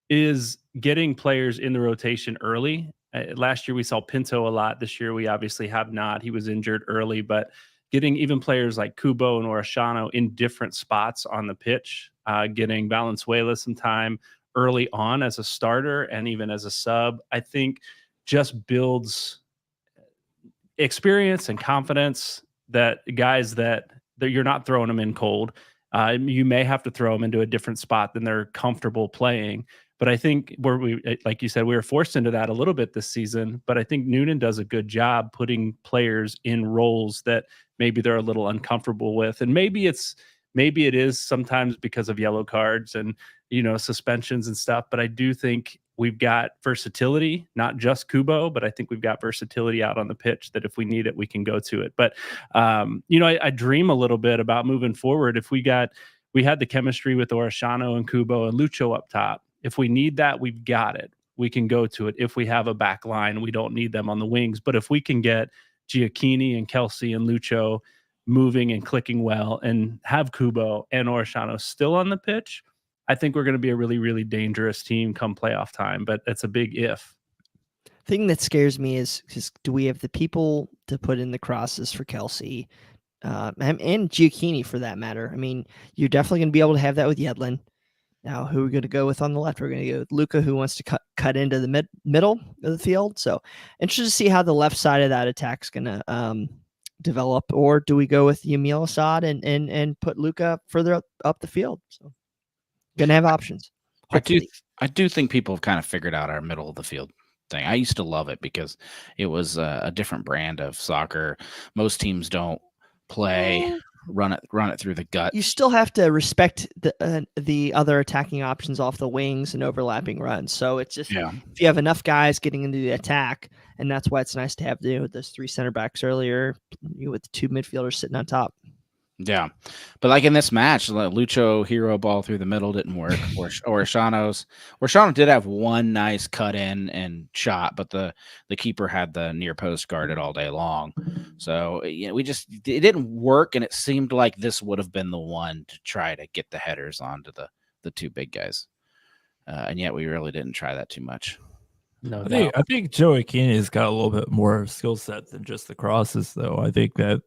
is getting players in the rotation early. Last year we saw Pinto a lot. This year we obviously have not. He was injured early, but getting even players like Kubo and Orishano in different spots on the pitch, getting Valenzuela some time early on as a starter and even as a sub, I think just builds experience and confidence that guys that you're not throwing them in cold. You may have to throw them into a different spot than they're comfortable playing. But I think like you said, we were forced into that a little bit this season. But I think Noonan does a good job putting players in roles that maybe they're a little uncomfortable with. And maybe it is sometimes because of yellow cards and, suspensions and stuff. But I do think we've got versatility, not just Kubo, but I think we've got versatility out on the pitch that if we need it, we can go to it. But, I dream a little bit about moving forward. If we had the chemistry with Orishano and Kubo and Lucho up top. If we need that, we've got it. We can go to it. If we have a back line, we don't need them on the wings. But if we can get Giacchini and Kelsey and Lucho moving and clicking well and have Kubo and Orishano still on the pitch, I think we're going to be a really, really dangerous team come playoff time. But it's a big if. Thing that scares me is do we have the people to put in the crosses for Kelsey and Giacchini for that matter? I mean, you're definitely going to be able to have that with Yedlin. Now, who are we going to go with on the left? We're going to go with Luka, who wants to cut into the middle of the field. So interested to see how the left side of that attack is going to develop. Or do we go with Yamil Assad and put Luka further up the field? So going to have options. Hopefully. I do think people have kind of figured out our middle of the field thing. I used to love it because it was a different brand of soccer. Most teams don't play run it through the gut. You still have to respect the other attacking options off the wings and overlapping runs. So it's just if you have enough guys getting into the attack, and that's why it's nice to have those three center backs earlier with the two midfielders sitting on top. Yeah, but like in this match, Lucho hero ball through the middle didn't work. Orishano did have one nice cut in and shot, but the keeper had the near post guarded all day long. So it didn't work, and it seemed like this would have been the one to try to get the headers onto the two big guys, and yet we really didn't try that too much. No, I think Joaquin has got a little bit more skill set than just the crosses, though. I think that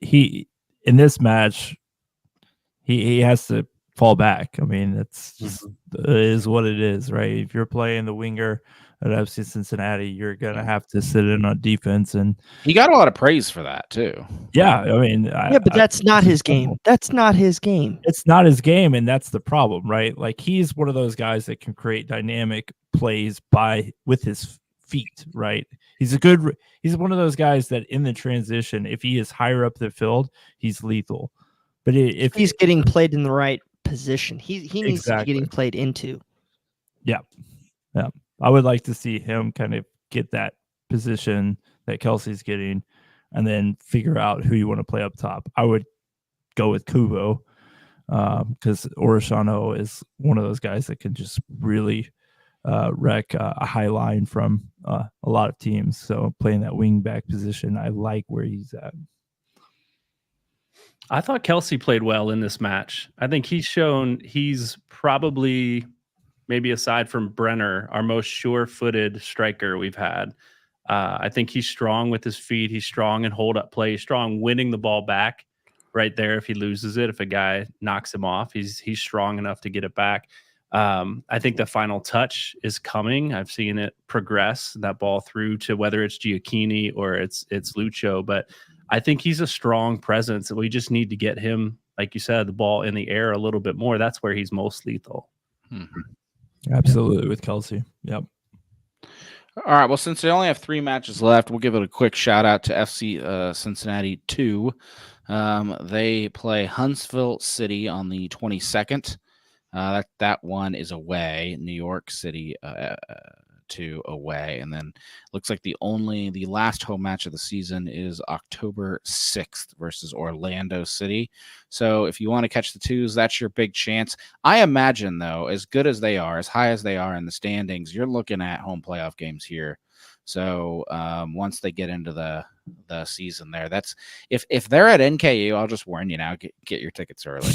he. In this match, he has to fall back. I mean, it's just it is what it is, right? If you're playing the winger at FC Cincinnati, you're gonna have to sit in on defense, and he got a lot of praise for that too. Yeah, I mean, but that's not his game. That's not his game. It's not his game, and that's the problem, right? Like he's one of those guys that can create dynamic plays with his feet, right? He's one of those guys that in the transition, if he is higher up the field, he's lethal. But if he's getting played in the right position, he needs to be getting played into. Yeah. I would like to see him kind of get that position that Kelsey's getting, and then figure out who you want to play up top. I would go with Kubo because Orishano is one of those guys that can just really wreck a high line from a lot of teams. So playing that wing back position, I like where he's at. I thought Kelsey played well in this match. I think he's probably, maybe aside from Brenner, our most sure-footed striker we've had. I think he's strong with his feet. He's strong in hold-up play. He's strong winning the ball back right there if he loses it. If a guy knocks him off, he's strong enough to get it back. I think the final touch is coming. I've seen it progress, that ball through to whether it's Giacchini or it's Lucho. But I think he's a strong presence. We just need to get him, like you said, the ball in the air a little bit more. That's where he's most lethal. Absolutely, with Kelsey. Yep. All right. Well, since they only have 3 matches left, we'll give it a quick shout out to FC Cincinnati 2. They play Huntsville City on the 22nd. That one is away. New York City 2 away. And then looks like the last home match of the season is October 6th versus Orlando City. So if you want to catch the 2s, that's your big chance. I imagine, though, as good as they are, as high as they are in the standings, you're looking at home playoff games here. So once they get into the season there, that's if they're at NKU, I'll just warn you now, get your tickets early.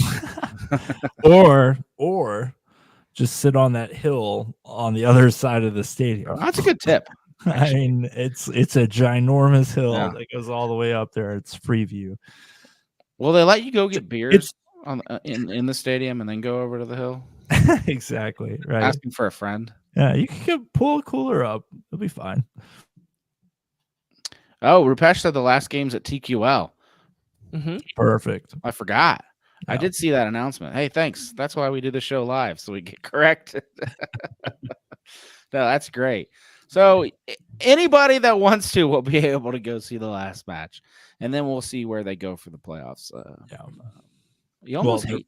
or just sit on that hill on the other side of the stadium. That's a good tip. I mean, it's a ginormous hill Yeah. that goes all the way up there. It's free view. Will they let you go get beers in the stadium and then go over to the hill? Exactly. Right. Asking for a friend. Yeah, you can pull a cooler up. It'll be fine. Oh, Rupesh said the last game's at TQL. Mm-hmm. Perfect. I forgot. Yeah. I did see that announcement. Hey, thanks. That's why we do the show live, so we get corrected. No, that's great. So anybody that wants to will be able to go see the last match, and then we'll see where they go for the playoffs. You almost hate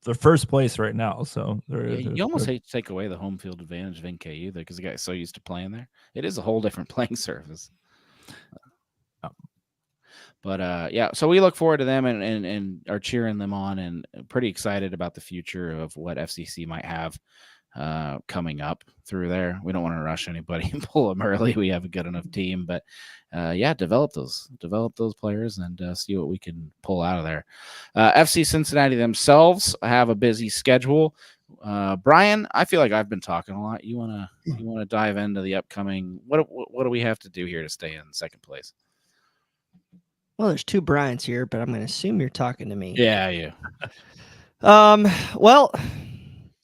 they're first place right now, so you almost hate to take away the home field advantage of NKU there because the guy's so used to playing there. It is a whole different playing surface. But yeah, so we look forward to them and are cheering them on and pretty excited about the future of what FCC might have coming up through there. We don't want to rush anybody and pull them early. We have a good enough team, but yeah, develop those players and see what we can pull out of there. FC Cincinnati themselves have a busy schedule. Brian, I feel like I've been talking a lot. You wanna dive into the upcoming? What do we have to do here to stay in second place? Well, there's 2 Bryans here, but I'm going to assume you're talking to me. Yeah, yeah. Well,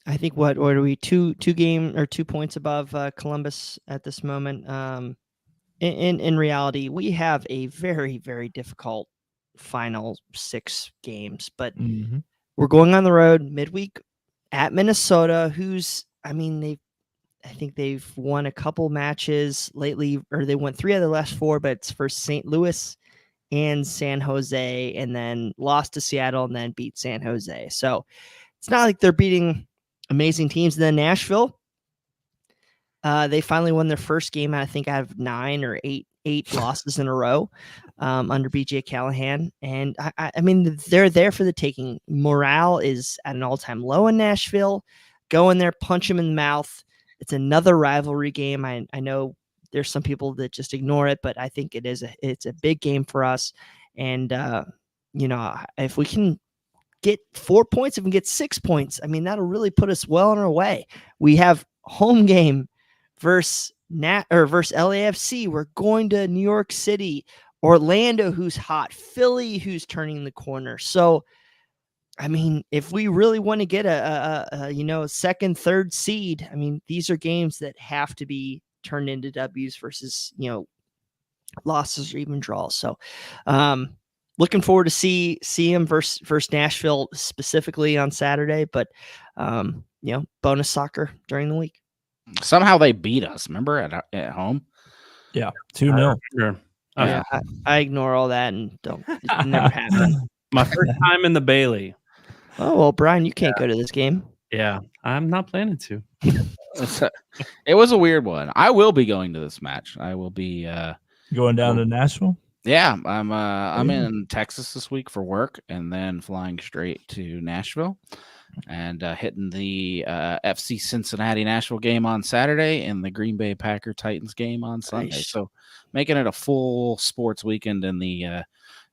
I think what are we 2 points above Columbus at this moment. In reality, we have a very, very difficult final 6 games, but we're going on the road midweek at Minnesota, I think they've won a couple matches lately, or they won 3 out of the last 4, but it's for St. Louis and San Jose, and then lost to Seattle and then beat San Jose. So it's not like they're beating amazing teams. And then Nashville, they finally won their first game, I think, out of 9 or 8 losses in a row under BJ Callahan. And I mean, they're there for the taking. Morale is at an all-time low in Nashville. Go in there, punch them in the mouth. It's another rivalry game. I know there's some people that just ignore it, but I think it's a big game for us. And, if we can get 4 points, if we can get 6 points, I mean, that'll really put us well on our way. We have home game versus LAFC. We're going to New York City, Orlando, who's hot, Philly, who's turning the corner. So, I mean, if we really want to get a second, third seed, I mean, these are games that have to be turned into W's versus, losses or even draws. So, looking forward to see him versus Nashville specifically on Saturday, but, bonus soccer during the week. Somehow they beat us. Remember at home? Yeah, 2-0. Sure. Yeah, I ignore all that and don't. It never happened. My first time in the Bailey. Oh well, Brian, you can't go to this game. Yeah, I'm not planning to. It was a weird one. I will be going to this match. I will be going down to Nashville. Yeah, I'm in Texas this week for work, and then flying straight to Nashville, and hitting the FC Cincinnati Nashville game on Saturday and the Green Bay Packer Titans game on Sunday. Nice. So making it a full sports weekend in the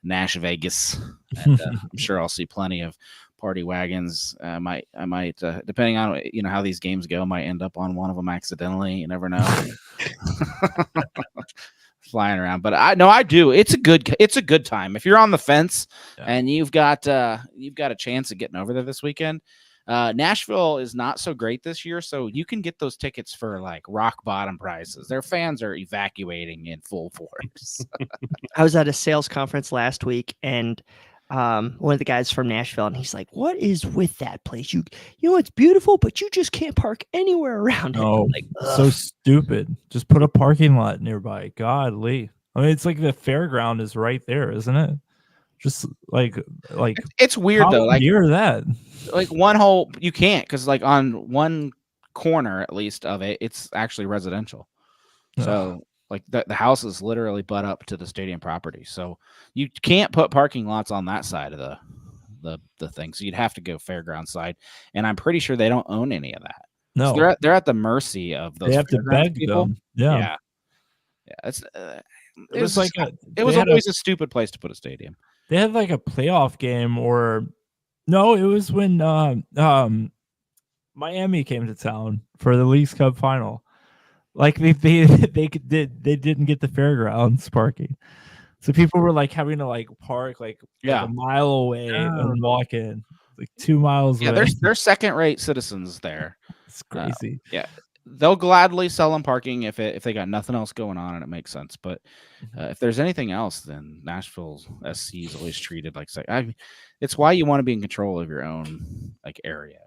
Nash Vegas. And, I'm sure I'll see plenty of party wagons. I might depending on how these games go, might end up on one of them accidentally. You never know. Flying around, but I do. It's a good time if you're on the fence and you've got a chance of getting over there this weekend. Nashville is not so great this year, so you can get those tickets for like rock bottom prices. Their fans are evacuating in full force. I was at a sales conference last week, and one of the guys from Nashville, and he's like, "What is with that place? You know it's beautiful, but you just can't park anywhere around it." Oh, like, so stupid. Just put a parking lot nearby. Godly. I mean, it's like the fairground is right there, isn't it? Just like it's weird though. Like near that. Like one hole, you can't, because like on one corner at least of it, it's actually residential. So like the houses literally butt up to the stadium property. So you can't put parking lots on that side of the thing. So you'd have to go fairground side. And I'm pretty sure they don't own any of that. No, So they're at the mercy of those. they have to fairgrounds beg people. them. Yeah. Yeah. It's It was like it was always a stupid place to put a stadium. they had like a playoff game, or no, it was when Miami came to town for the Leagues Cup final. Like they didn't get the fairgrounds parking, so people were like having to like park like a mile away and walk in, like 2 miles away. They're second-rate citizens there. It's crazy. They'll gladly sell them parking if they got nothing else going on and it makes sense. But if there's anything else, then Nashville SC is always treated like it's why you want to be in control of your own like area.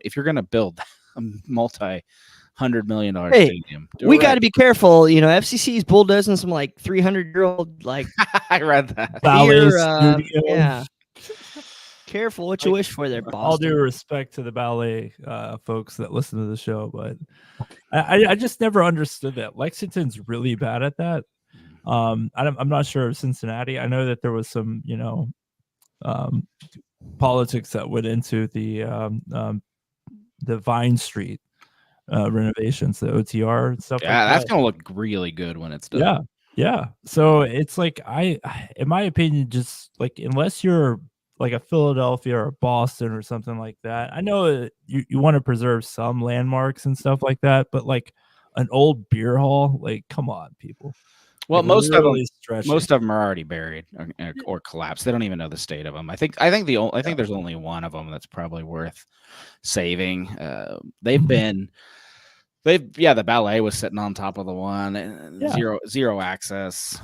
If you're going to build a multi-$100 million stadium, we got to be careful. FCC is bulldozing some like 300-year-old like I read that. Yeah. Careful what you wish for there, Boston. All due respect to the ballet folks that listen to the show, but I just never understood that. Lexington's really bad at that. I'm not sure of Cincinnati. I know that there was some, politics that went into the Vine Street renovations, the OTR and stuff. Yeah, that's gonna look really good when it's done. Yeah. So it's like in my opinion, just like unless you're like a Philadelphia or a Boston or something like that. I know that you want to preserve some landmarks and stuff like that, but like an old beer hall, like come on, people. Well, like, most of them are already buried or collapsed. They don't even know the state of them. I think there's only one of them that's probably worth saving. The ballet was sitting on top of the one, zero access.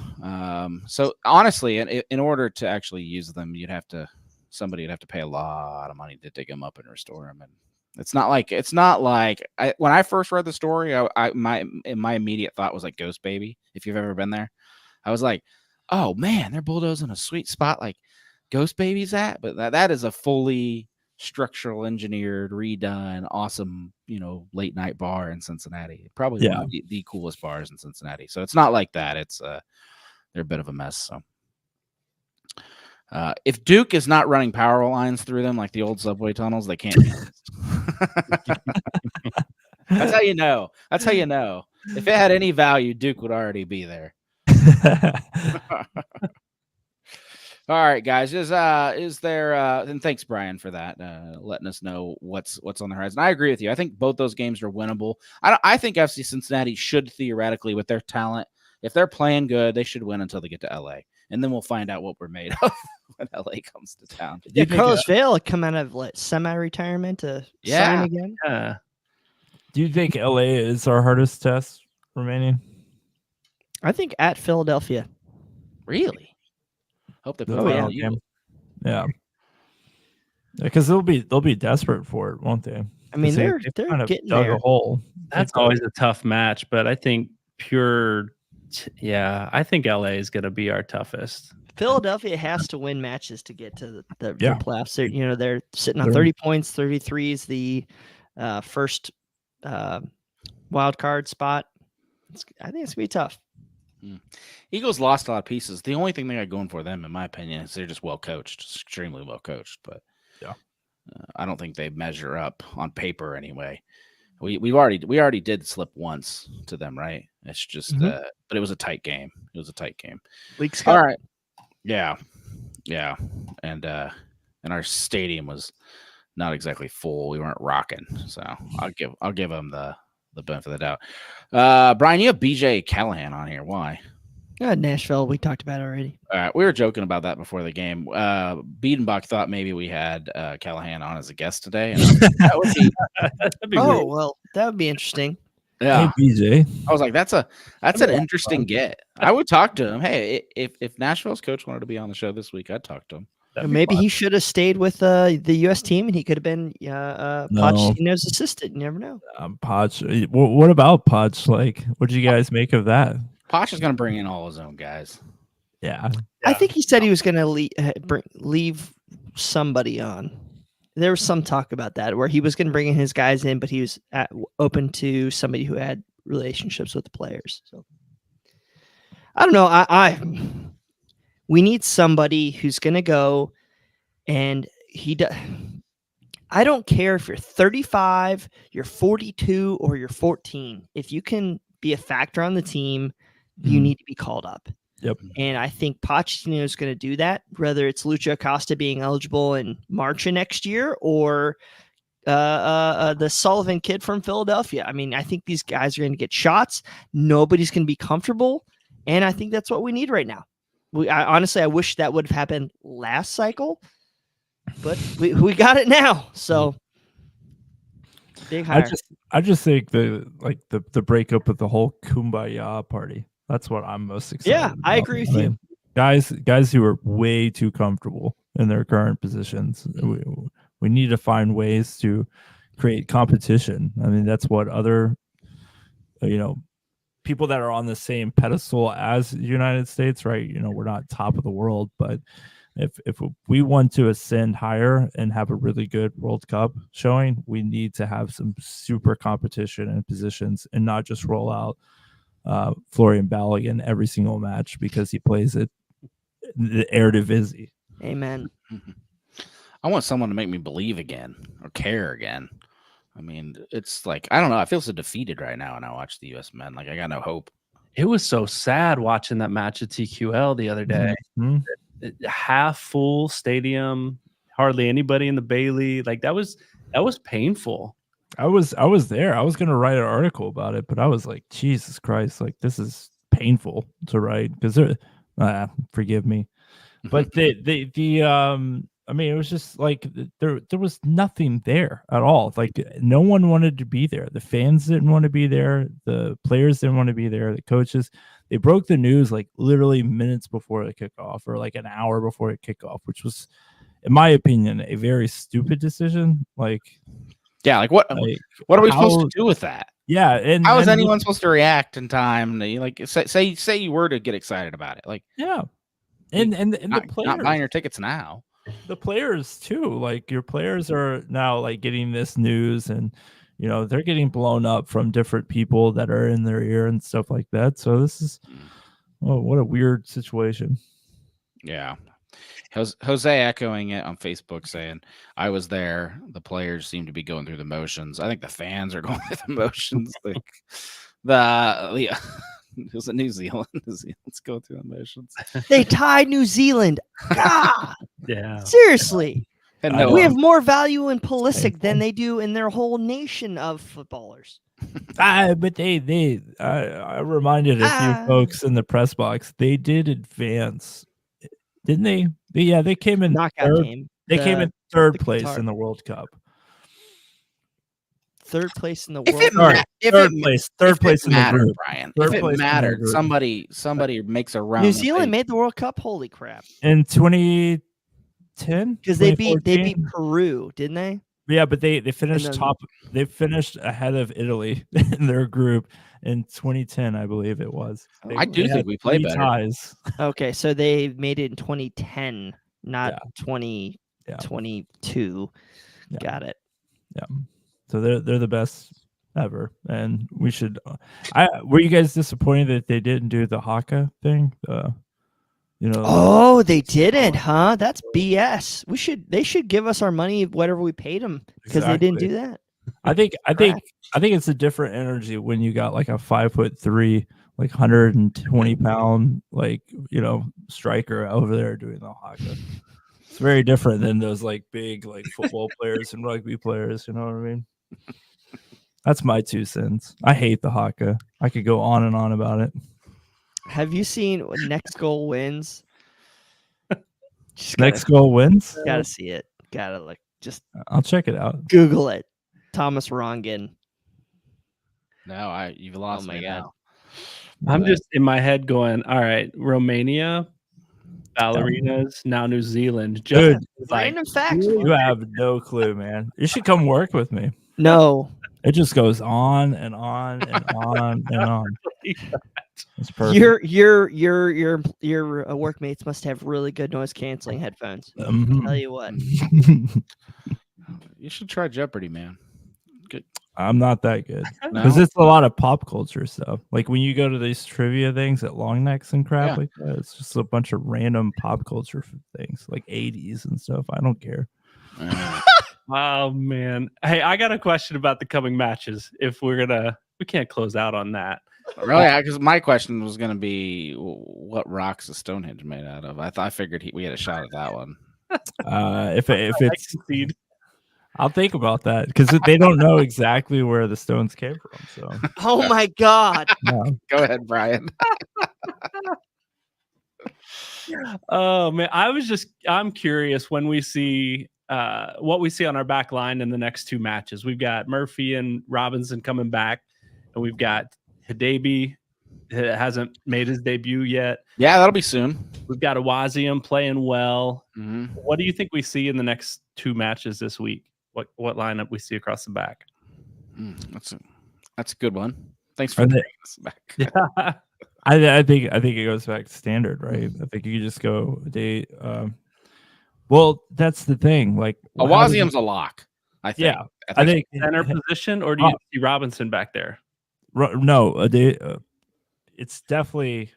So honestly, in order to actually use them, somebody would have to pay a lot of money to dig them up and restore them. And it's not like when I first read the story, my immediate thought was like Ghost Baby. If you've ever been there, I was like, oh man, they're bulldozing a sweet spot like Ghost Baby's at. But that is a fully structural engineered, redone, awesome, late night bar in Cincinnati. Probably one of the coolest bars in Cincinnati. So it's not like that. It's they're a bit of a mess. So if Duke is not running power lines through them like the old subway tunnels, they can't. That's how you know. If it had any value, Duke would already be there. All right, guys. Is there? And thanks, Brian, for that, letting us know what's on the horizon. I agree with you. I think both those games are winnable. I think FC Cincinnati should theoretically, with their talent, if they're playing good, they should win until they get to LA, and then we'll find out what we're made of when LA comes to town. Did Carlos Vela come out of semi-retirement to sign again? Yeah. Do you think LA is our hardest test remaining? I think at Philadelphia. Really? Hope they play you. Yeah. Because they'll be desperate for it, won't they? I mean, they're kind of getting dug there. a hole. That's always a tough match, but I think I think LA is going to be our toughest. Philadelphia has to win matches to get to the playoffs. They're sitting on 30 points. 33 is the first wild card spot. I think it's gonna be tough. Eagles lost a lot of pieces. The only thing they got going for them, in my opinion, is they're just well coached, extremely well coached. But I don't think they measure up on paper anyway. We already did slip once to them, right? It's just, but it was a tight game. Leagues Cup. All right, yeah, and our stadium was not exactly full. We weren't rocking, so I'll give them the benefit of the doubt. Brian, you have BJ Callahan on here. Why? Nashville. We talked about it already. All right, we were joking about that before the game. Biedenbach thought maybe we had Callahan on as a guest today. And that would be weird. Well, that would be interesting. Yeah, hey, BJ. I was like, that's an interesting get. I would talk to him. Hey, if Nashville's coach wanted to be on the show this week, I'd talk to him. Maybe he should have stayed with the U.S. team, and he could have been Pochettino's assistant. You never know. Poch. What about Poch? Like, what did you guys make of that? Poch is going to bring in all his own guys. Yeah. I think he said he was going to leave somebody on. there was some talk about that where he was going to bring in his guys in, but he was open to somebody who had relationships with the players. So I don't know. We need somebody who's going to go, and I don't care if you're 35, you're 42, or you're 14. If you can be a factor on the team, you need to be called up. Yep. And I think Pochettino is going to do that, whether it's Lucho Acosta being eligible in March of next year or the Sullivan kid from Philadelphia. I mean, I think these guys are going to get shots. Nobody's going to be comfortable. And I think that's what we need right now. Honestly, I wish that would have happened last cycle, but we got it now. So big hire. I just think the breakup of the whole Kumbaya party. That's what I'm most excited about. I agree with you. Guys who are way too comfortable in their current positions. We need to find ways to create competition. I mean, that's what other, people that are on the same pedestal as the United States, right? We're not top of the world, but if we want to ascend higher and have a really good World Cup showing, we need to have some super competition and positions and not just roll out Florian Balogun every single match because he plays it the Eredivisie. Amen. I want someone to make me believe again or care again. I mean, it's like, I don't know. I feel so defeated right now when I watch the U.S. men. Like, I got no hope. It was so sad watching that match at TQL the other day. Mm-hmm. Half full stadium, hardly anybody in the Bailey. Like that was painful. I was there. I was going to write an article about it, but I was like, Jesus Christ, like this is painful to write because forgive me. But I mean, it was just like there was nothing there at all. Like no one wanted to be there. The fans didn't want to be there. The players didn't want to be there. The coaches, they broke the news like literally minutes before the kickoff or like an hour before the kickoff, which was, in my opinion, a very stupid decision. Like, yeah, like what are we supposed to do with that? Yeah, and how is anyone supposed to react in time? Like, say you were to get excited about it, like yeah, and the players not buying your tickets now. The players too, like your players are now like getting this news, and they're getting blown up from different people that are in their ear and stuff like that. So this is, what a weird situation. Yeah. Jose echoing it on Facebook saying, I was there. The players seem to be going through the motions. I think the fans are going through the motions. Like it was in New Zealand. Let's go through the motions. They tied New Zealand. God. Yeah. Seriously. We have more value in Pulisic than they do in their whole nation of footballers. But I reminded a few folks in the press box, they did advance. Didn't they? Yeah, they came in knockout game. They came in third place in the World Cup. Third place in the world. Third place in the group, Brian. If it mattered, somebody makes a round. New Zealand made the World Cup. Holy crap! In 2010, because they beat Peru, didn't they? Yeah, but they finished top. They finished ahead of Italy in their group in 2010, I believe it was. I do think we play better. Ties. Okay, so they made it in 2010, not 2022. Yeah. Got it. Yeah. So they're the best ever, and we should. Were you guys disappointed that they didn't do the Haka thing? Oh, they didn't, huh? That's BS. They should give us our money, whatever we paid them, because they didn't do that. I think it's a different energy when you got like a 5'3", like 120-pound, striker over there doing the Haka. It's very different than those like big like football players and rugby players. You know what I mean? That's my 2 cents. I hate the Haka. I could go on and on about it. Have you seen Next Goal Wins? Next Goal Wins? Gotta see it. Gotta I'll check it out. Google it. Thomas Rongen. No, you've lost me now. I'm just in my head going, all right, Romania, ballerinas, now New Zealand. Just random facts. You have no clue, man. You should come work with me. No. It just goes on and on and on and on. It's perfect. Your workmates must have really good noise canceling headphones. Mm-hmm. I'll tell you what. You should try Jeopardy, man. Good. I'm not that good No? because it's a lot of pop culture stuff. Like when you go to these trivia things at Long Necks and crap Yeah. like that, it's just a bunch of random pop culture things like 80s and stuff. I don't care. Oh man. Hey, I got a question about the coming matches. If we can't close out on that. Really? Because my question was going to be, what rocks is Stonehenge made out of? I figured we had a shot at that one. If it's, I'll think about that because they don't know exactly where the stones came from. So, Oh my God. yeah. Go ahead, Brian. Oh man, I'm curious when we see what we see on our back line in the next two matches. We've got Murphy and Robinson coming back, and we've got Hidabi hasn't made his debut yet. Yeah, that'll be soon. We've got Awazium playing well. Mm-hmm. What do you think we see in the next two matches this week? What lineup we see across the back? That's a good one. Thanks for bringing us back. Yeah. I think it goes back to standard, right? I think you just go well, that's the thing. Like Awazium's a lock. I think. Yeah, I think Center position, or do you see Robinson back there? No, it's definitely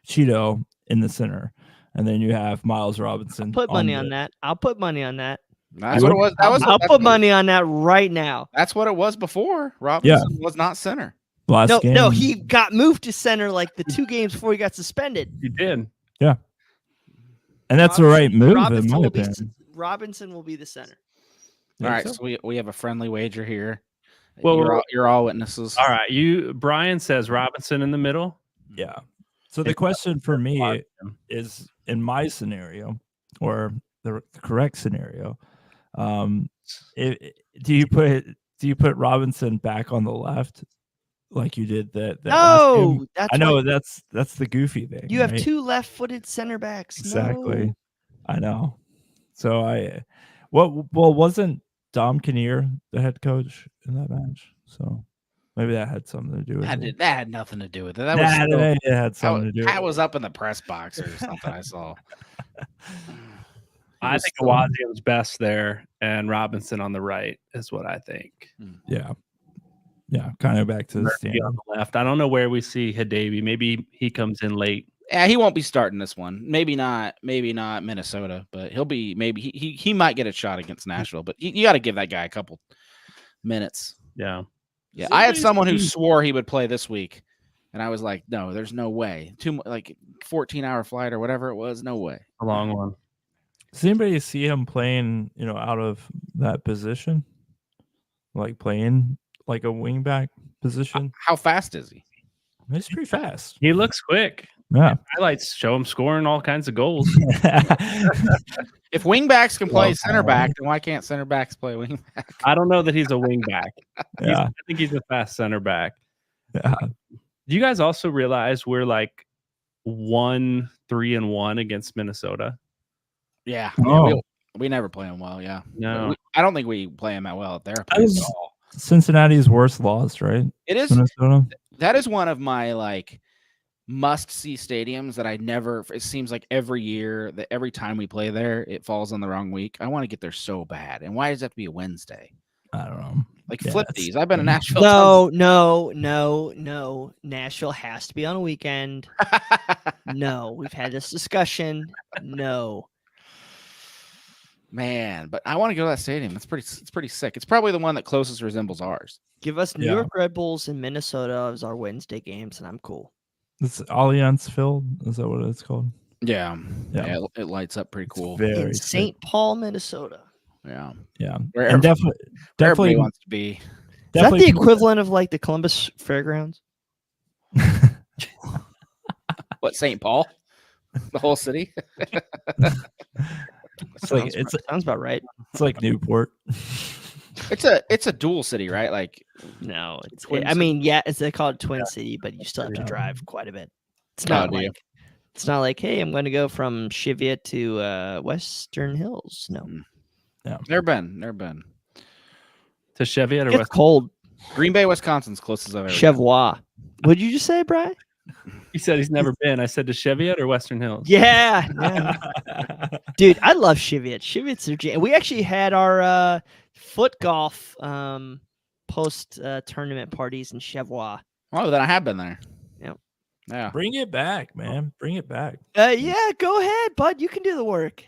Cheeto in the center, and then you have Miles Robinson. Put money on that. I'll put money on that. That's what it was. I'll put money on that right now. That's what it was before. Robinson was not center. Last game. No, he got moved to center like the 2 games before he got suspended. He did. Yeah. And that's the right move, in my opinion. Robinson will be the center. All right, so we have a friendly wager here. Well, you're all witnesses. All right, Brian says Robinson in the middle. Yeah. So the question for me is, in my scenario, or the correct scenario, do you put Robinson back on the left like you did that last game? I know that's the goofy thing. You have 2 left-footed center backs. Exactly. No. I know. So wasn't Dom Kinnear the head coach in that match? So maybe that had something to do with it. That had nothing to do with it. It had something to do with it. That was up in the press box or something I saw. I think Awazium's best there, and Robinson on the right is what I think. Yeah. Yeah, kind of back to the stand. On the left. I don't know where we see Hidabi. Maybe he comes in late. Yeah, he won't be starting this one. Maybe not Minnesota, but he'll be. Maybe he might get a shot against Nashville. But you got to give that guy a couple minutes. Yeah. Yeah, I had someone who swore he would play this week, and I was like, no, there's no way. 14-hour flight or whatever it was. No way. A long one. Does anybody see him playing, out of that position? Like playing like a wingback position? How fast is he? He's pretty fast. He looks quick. Yeah. Highlights show him scoring all kinds of goals. If wingbacks can play center back, then why can't center backs play wingback? I don't know that he's a wingback. Yeah. I think he's a fast center back. Yeah. Do you guys also realize we're like 1-3-1 against Minnesota? Yeah. Oh. We never play them well. Yeah. No. I don't think we play them that well at their place at all. Cincinnati's worst loss, right? It is. Minnesota. That is one of my must-see stadiums that I never. It seems like every year that every time we play there, it falls on the wrong week. I want to get there so bad. And why does it have to be a Wednesday? I don't know. Flip these. I've been in Nashville. No. Nashville has to be on a weekend. No, we've had this discussion. No. Man, but I want to go to that stadium. It's pretty sick. It's probably the one that closest resembles ours. Give us New York Red Bulls in Minnesota as our Wednesday games, and I'm cool. It's Allianz Field. Is that what it's called? Yeah. It lights up pretty cool. In St. Paul, Minnesota. Yeah. And definitely wants to be. Is that the equivalent of the Columbus Fairgrounds? What, St. Paul? The whole city? Sounds about right. It's like Newport. It's a dual city, right? No, they call it Twin City, but you still have to drive quite a bit. It's not like, hey, I'm going to go from Cheviot to Western Hills. No. Yeah. Never been. To Cheviot or It's cold. Green Bay, Wisconsin's closest I've ever been. Cheviot. What'd you just say, Brian? He said he's never been. I said to Cheviot or Western Hills. Yeah. Dude, I love Shivets. Shivets are jam. We actually had our foot golf post tournament parties in Cheviot. Oh, then I have been there. Yep. Yeah. Bring it back, man. Bring it back. Yeah, go ahead, bud. You can do the work.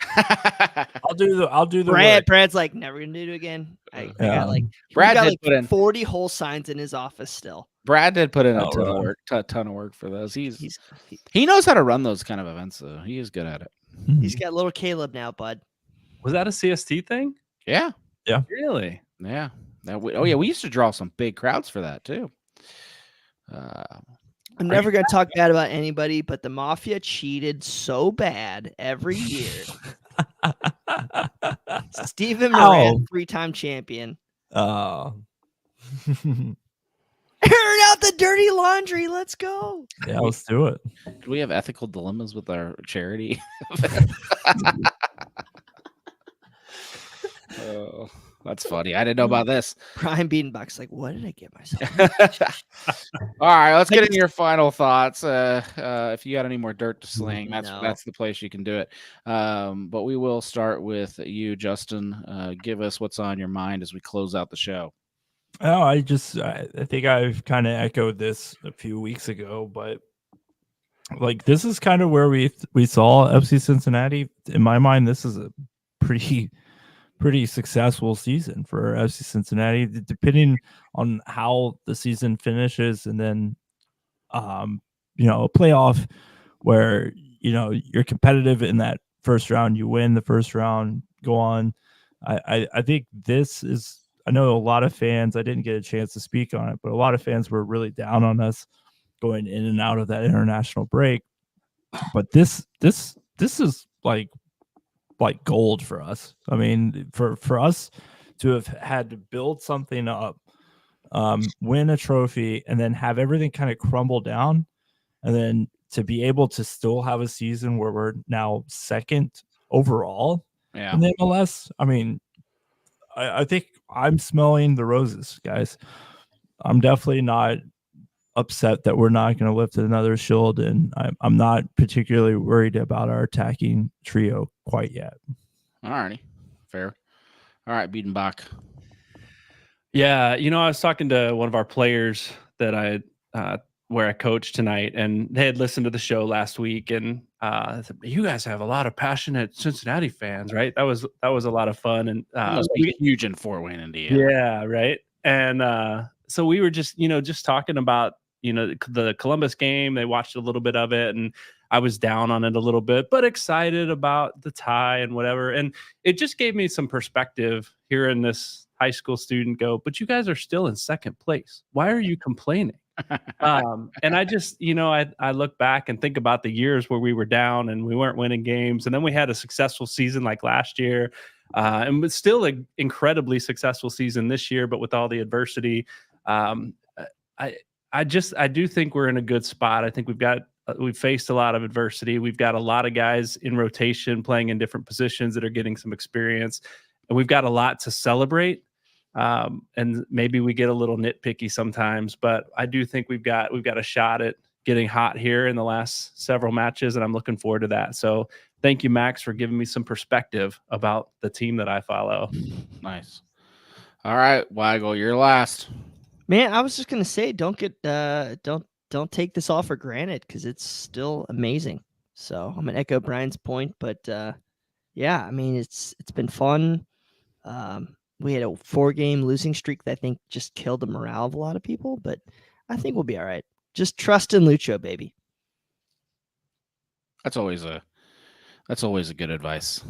I'll do the work. Brad's like, never gonna do it again. I got like Brad got did like put in 40 hole signs in his office still. Brad did put in a Oh, ton of really? work, ton of work for those. He He knows how to run those kind of events, though. He is good at it. he's got little Caleb now, bud. Was that a CST thing? Yeah. Really? Yeah. We used to draw some big crowds for that too. I'm never gonna talk bad about anybody, but the Mafia cheated so bad every year. Steven Moran, 3-time champion. Oh. Airing out the dirty laundry. Let's go. Yeah, let's do it. Do we have ethical dilemmas with our charity? Oh, that's funny. I didn't know about this. Brian Biedenbach's like, what did I get myself? All right, let's get into your final thoughts. If you got any more dirt to sling, that's the place you can do it. But we will start with you, Justin. Give us what's on your mind as we close out the show. Oh, I think I've kind of echoed this a few weeks ago, but like this is kind of where we saw FC Cincinnati. In my mind, this is a pretty successful season for FC Cincinnati, depending on how the season finishes, and then a playoff where you're competitive in that first round, you win the first round, go on. I think this is. I know a lot of fans, I didn't get a chance to speak on it, but a lot of fans were really down on us going in and out of that international break. But this is like gold for us. I mean, for us to have had to build something up, win a trophy, and then have everything kind of crumble down, and then to be able to still have a season where we're now second overall in the MLS. I mean, I think I'm smelling the roses, guys. I'm definitely not upset that we're not going to lift another shield, and I'm not particularly worried about our attacking trio quite yet. All righty. Fair. All right, Biedenbach. Yeah, I was talking to one of our players that where I coached tonight, and they had listened to the show last week, and said, you guys have a lot of passionate Cincinnati fans, right? That was a lot of fun, and must be huge in Fort Wayne, Indiana. Yeah, right. And so we were just talking about the Columbus game. They watched a little bit of it, and I was down on it a little bit, but excited about the tie and whatever. And it just gave me some perspective hearing this high school student go, but you guys are still in second place. Why are you complaining? And I just, I look back and think about the years where we were down and we weren't winning games. And then we had a successful season like last year. And it's still an incredibly successful season this year, but with all the adversity, I do think we're in a good spot. I think we've faced a lot of adversity. We've got a lot of guys in rotation playing in different positions that are getting some experience, and we've got a lot to celebrate. And maybe we get a little nitpicky sometimes, but I do think we've got a shot at getting hot here in the last several matches, and I'm looking forward to that. So thank you, Max, for giving me some perspective about the team that I follow. Nice. All right, Weigel, you're last. Man, I was just gonna say, don't take this all for granted, because it's still amazing. So I'm gonna echo Brian's point, but yeah, I mean it's been fun. We had a 4-game losing streak that I think just killed the morale of a lot of people, but I think we'll be all right. Just trust in Lucho, baby. That's always a good advice.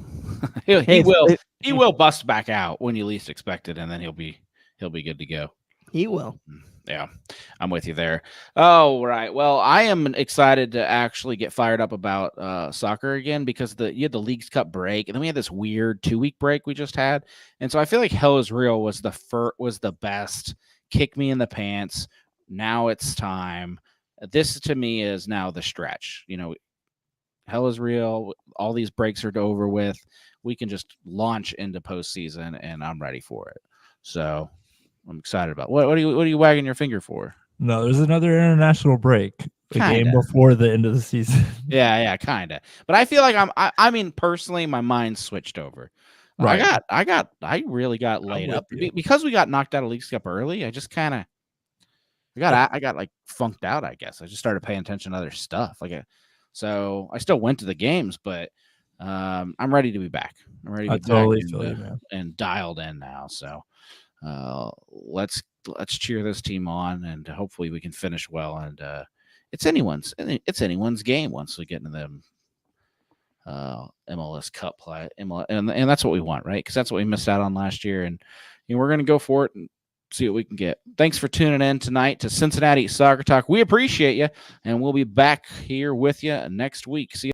he will bust back out when you least expect it, and then he'll be good to go. He will. Yeah, I'm with you there. Oh, right. Well, I am excited to actually get fired up about soccer again, because you had the Leagues Cup break, and then we had this weird 2-week break we just had, and so I feel like Hell is Real was the best. Kick me in the pants. Now it's time. This to me is now the stretch. Hell is Real. All these breaks are over with. We can just launch into postseason, and I'm ready for it. So I'm excited about. What are you wagging your finger for? No, there's another international break. the game before the end of the season. Yeah, kind of. But I feel like I mean, personally, my mind switched over. Right. I really got laid up because we got knocked out of Leagues Cup early. I just kind of, I got like funked out. I guess I just started paying attention to other stuff. So I still went to the games, but I'm ready to be back. I'm ready to be totally back feel you, man. and dialed in now. So let's cheer this team on, and hopefully we can finish well. And it's anyone's game once we get into them MLS Cup play, and that's what we want, right? Because that's what we missed out on last year, and we're going to go for it and see what we can get. Thanks for tuning in tonight to Cincinnati Soccer Talk. We appreciate you, and we'll be back here with you next week. See you.